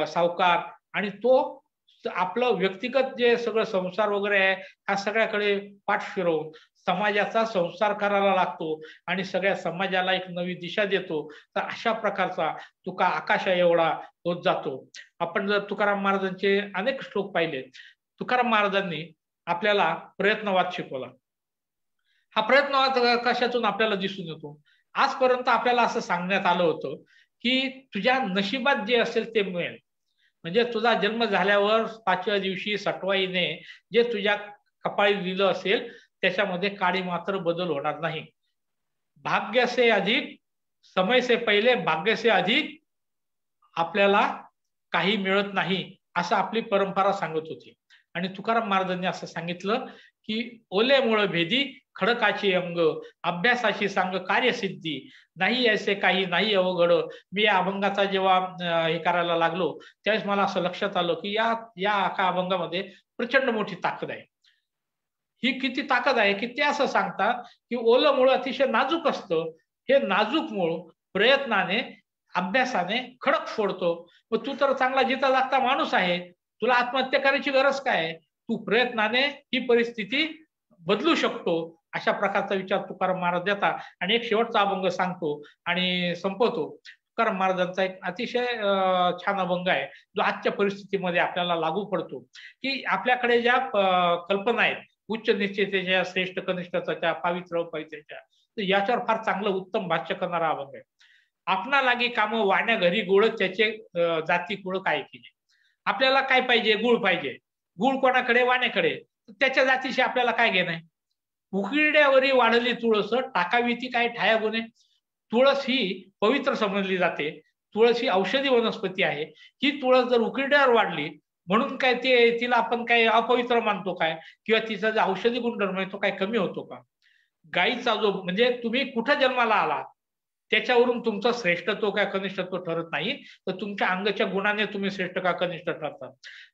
सावकार आणि तो आपलं व्यक्तिगत जे सगळं संसार वगैरे आहे ह्या सगळ्याकडे पाठ फिरवून समाजाचा संसार करायला लागतो आणि सगळ्या समाजाला एक नवी दिशा देतो. तर अशा प्रकारचा तुका आकाश एवढा होत जातो. आपण जर तुकाराम महाराजांचे अनेक श्लोक पाहिले, तुकाराम महाराजांनी आपल्याला प्रयत्नवाद शिकवला. हा प्रयत्नवाद कशातून आपल्याला दिसून येतो? आजपर्यंत आपल्याला असं सांगण्यात आलं होतं की तुझ्या नशिबात जे असेल ते मिळेल. म्हणजे तुझा जन्म झाल्यावर 5व्या दिवशी सटवाईने जे तुझ्या कपाळी लिहिलं असेल त्याच्यामध्ये काळी मात्र बदल होणार नाही. भाग्य से अधिक, समय से पहिले भाग्य से अधिक आपल्याला काही मिळत नाही असं आपली परंपरा सांगत होती. आणि तुकाराम महाराजांनी असं सांगितलं की ओले मुळ भेदी खडकाची अंग, अभ्यासाची सांग कार्यसिद्धी, नाही ऐसे काही नाही अवघड. मी या अभंगाचा जेव्हा हे करायला लागलो त्यावेळेस मला असं लक्षात आलं की या अभंगामध्ये प्रचंड मोठी ताकद आहे. ही किती ताकद आहे की ते असं सांगतात की ओलं मूळ अतिशय नाजूक असतं. हे नाजूक मूळ प्रयत्नाने, अभ्यासाने खडक फोडतो. मग तू तर चांगला जिता जागता माणूस आहे, तुला आत्महत्या करायची गरज काय? तू प्रयत्नाने ही परिस्थिती बदलू शकतो. अशा प्रकारचा विचार तुकाराम महाराज देतात. आणि एक शेवटचा अभंग सांगतो आणि संपवतो. तुकाराम महाराजांचा एक अतिशय छान अभंग आहे जो आजच्या परिस्थितीमध्ये आपल्याला लागू पडतो. की आपल्याकडे ज्या कल्पना आहेत उच्च निश्चितेच्या, श्रेष्ठ कनिष्ठतेच्या, पावित्र अपवित्रेच्या, तर याच्यावर फार चांगलं उत्तम भाष्य करणारा अभंग आहे. आपणा लागी काम वाण्या घरी गुळ, त्याचे जाती कुळ काय केले. आपल्याला काय पाहिजे? गुळ पाहिजे. गुळ कोणाकडे? वाण्याकडे. त्याच्या जातीशी आपल्याला काय घेणं आहे? उकिरड्यावरी वाढली तुळस, टाकावी ती काय ठाया गुणे. तुळस ही पवित्र समजली जाते. तुळस ही औषधी वनस्पती आहे. ही तुळस जर उकिरड्यावर वाढली म्हणून काय तिला आपण काय अपवित्र मानतो काय? किंवा तिचा जो औषधी गुणधर्म आहे तो काय कमी होतो का? गायीचा जो म्हणजे तुम्ही कुठं जन्माला आला त्याच्यावरून तुमचं श्रेष्ठत्व काय कनिष्ठत्व ठरत नाही, तर तुमच्या अंगाच्या गुणाने तुम्ही श्रेष्ठ का कनिष्ठ ठरता.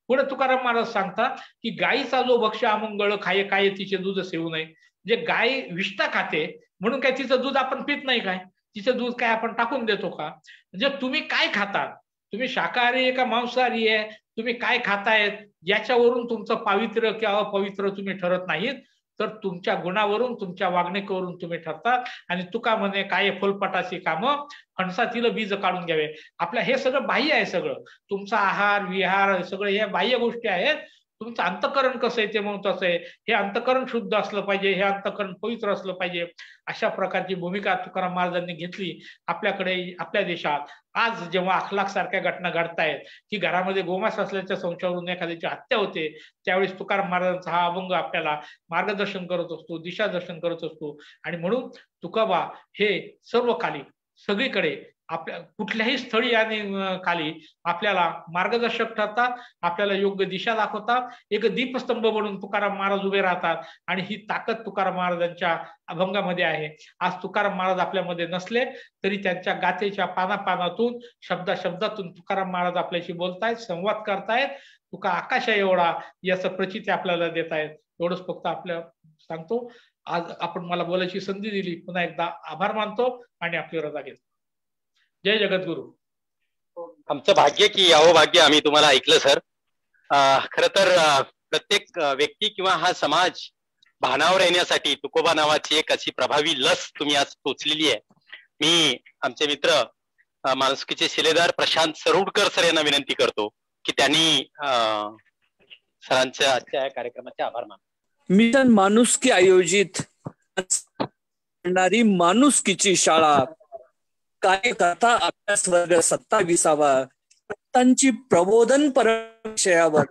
पुढे तुकाराम महाराज सांगतात की गायीचा जो भक्ष्य अमंगळ खाये, काय तिचे दूध सेवू नये. म्हणजे गाय विष्ठा खाते म्हणून काय तिचं दूध आपण पित नाही काय? तिचं दूध काय आपण टाकून देतो का? म्हणजे तुम्ही काय खातात, तुम्ही शाकाहारी आहे का मांसाहारी आहे, तुम्ही काय खातायत याच्यावरून तुमचं पावित्र्य किंवा अपवित्र तुम्ही ठरत नाहीत, तर तुमच्या गुणावरून, तुमच्या वागणुकीवरून तुम्ही ठरतात. आणि तुका म्हणे काय फुलपटाची कामं, फणसातील बीज काढून घ्यावे. आपलं हे सगळं बाह्य आहे. सगळं तुमचा आहार विहार सगळं हे बाह्य गोष्टी आहेत. तुमचं अंतःकरण कसं आहे ते महत्वाचं आहे. हे अंतःकरण शुद्ध असलं पाहिजे, हे अंतःकरण पवित्र असलं पाहिजे. अशा प्रकारची भूमिका तुकाराम महाराजांनी घेतली. आपल्याकडे आपल्या देशात आज जेव्हा अखलाक सारख्या घटना घडतायत की घरामध्ये गोमांस असल्याच्या संशयावरून एखाद्याची हत्या होते, त्यावेळेस तुकाराम महाराजांचा हा अभंग आपल्याला मार्गदर्शन करत असतो, दिशादर्शन करत असतो. आणि म्हणून तुकोबा हे सर्वकालिक सगळीकडे आपल्या कुठल्याही स्थळी आणि काली आपल्याला मार्गदर्शक ठरतात, आपल्याला योग्य दिशा दाखवतात. एक दीपस्तंभ म्हणून तुकाराम महाराज उभे राहतात. आणि ही ताकद तुकाराम महाराजांच्या अभंगामध्ये आहे. आज तुकाराम महाराज आपल्यामध्ये नसले तरी त्यांच्या गाथेच्या पानापानातून, शब्दातून तुकाराम महाराज आपल्याशी बोलतायत, संवाद करतायत. तुका आकाश एवढा याचं प्रचिती आपल्याला देत आहेत. एवढंच फक्त आपल्या सांगतो. आज आपण मला बोलायची संधी दिली, पुन्हा एकदा आभार मानतो आणि आपली रजा घेतो. जय जगद्गुरु. आमचं भाग्य की यावं भाग्य आम्ही तुम्हाला ऐकलं सर. खर तर प्रत्येक व्यक्ती किंवा हा समाज भानावर येण्यासाठी तुकोबा नावाची एक अशी प्रभावी लस तुम्ही आज टोचलेली आहे. मी आमचे मित्र माणुसकीचे शिलेदार प्रशांत सरोडकर सर यांना विनंती करतो की त्यांनी सरांच्या आजच्या या कार्यक्रमाचे आभार मानतो. मिशन माणुसकी आयोजित माणुसकीची शाळा कार्यकर्ता अभ्यास वर्ग 27वा संतांची प्रबोधन विषयावर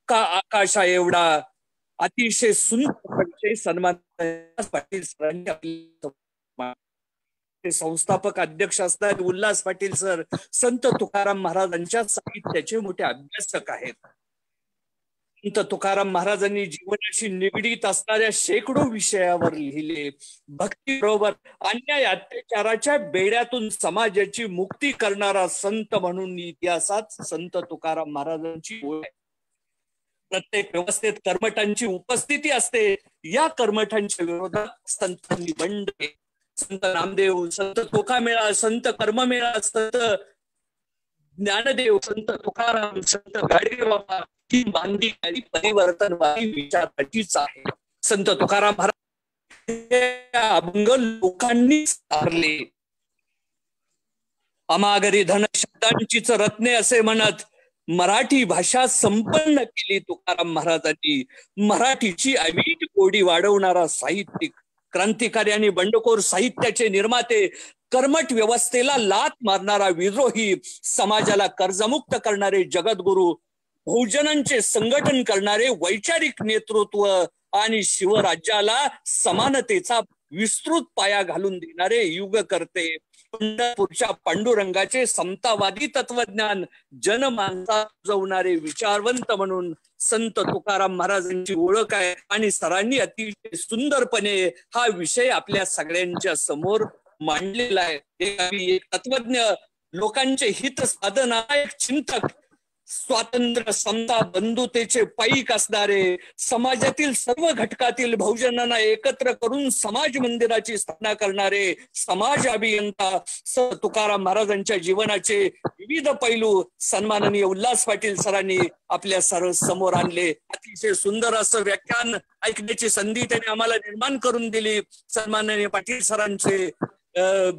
का आकाशा एवढा अतिशय सुंदर सन्मान संस्थापक अध्यक्ष असतात उल्हास पाटील सर संत तुकाराम महाराजांच्या साहित्याचे मोठे अभ्यासक आहेत. संत तुकाराम महाराजांनी जीवनाशी निगडीत असणाऱ्या शेकडो विषयावर लिहिले. भक्ती बरोबर अन्याय अत्याचाराच्या बेड्यातून समाजाची मुक्ती करणारा संत म्हणून इतिहासात संत तुकाराम महाराजांची ओळख आहे. प्रत्येक व्यवस्थेत कर्मठांची उपस्थिती असते. या कर्मठांच्या विरोधात संतांनी बंड, संत नामदेव, संत तुकामेळा, संत कर्ममेळा, संत ज्ञानदेव, संत तुकाराम, संत गाडगेबाबा ही बांधील परिवर्तनवादी विचाराचीच आहे. संत तुकाराम महाराज अभंग लोकांनी सारले. अमागरी धन शब्दांचीच रत्ने असे म्हणत मराठी भाषा संपन्न केली तुकाराम महाराजांनी. मराठीची अवीट कोडी वाढवणारा साहित्यिक, क्रांतिकारी आणि बंडखोर साहित्याचे निर्माते, कर्मठ व्यवस्थेला लाथ मारणारा विद्रोही, समाजाला कर्जमुक्त करणारे जगद्गुरु, बहुजनांचे संघटन करणारे वैचारिक नेतृत्व आणि शिवराज्याला समानतेचा विस्तृत पाया घालून देणारे युगकर्ते, पंढरपूरच्या पांडुरंगाचे समतावादी तत्वज्ञान, जनमानसात रुजवणारे विचारवंत म्हणून संत तुकाराम महाराजांची ओळख आहे. आणि सरांनी अतिशय सुंदरपणे हा विषय आपल्या सगळ्यांच्या समोर मांडलेला आहे. एक तत्वज्ञ, लोकांचे हित साधना, एक चिंतक, स्वातंत्र्य, समता, बंधुतेचे पाईक असणारे, समाजातील सर्व घटकातील बहुजनांना एकत्र करून समाज मंदिराची स्थापना करणारे समाज अभियंता संत तुकाराम महाराजांच्या जीवनाचे विविध पैलू सन्माननीय उल्हास पाटील सरांनी आपल्या सर्व समोर आणले. अतिशय सुंदर असं व्याख्यान ऐकण्याची संधी त्यांनी आम्हाला निर्माण करून दिली. सन्माननीय पाटील सरांचे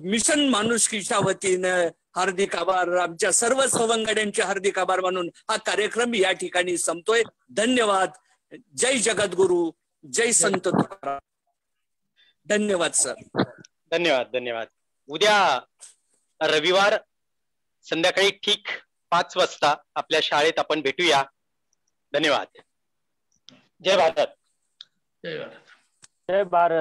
मिशन माणुसकीच्या वतीनं हार्दिक आभार, आमच्या सर्व सवंगड्यांचे हार्दिक आभार मानून हा कार्यक्रम या ठिकाणी संपतोय. धन्यवाद. जय जगद्गुरु, जय संत तुकाराम. धन्यवाद सर. धन्यवाद. धन्यवाद. उद्या रविवार संध्याकाळी ठीक 5 वाजता आपल्या शाळेत आपण भेटूया. धन्यवाद. जय भारत. जय भारत. जय भारत.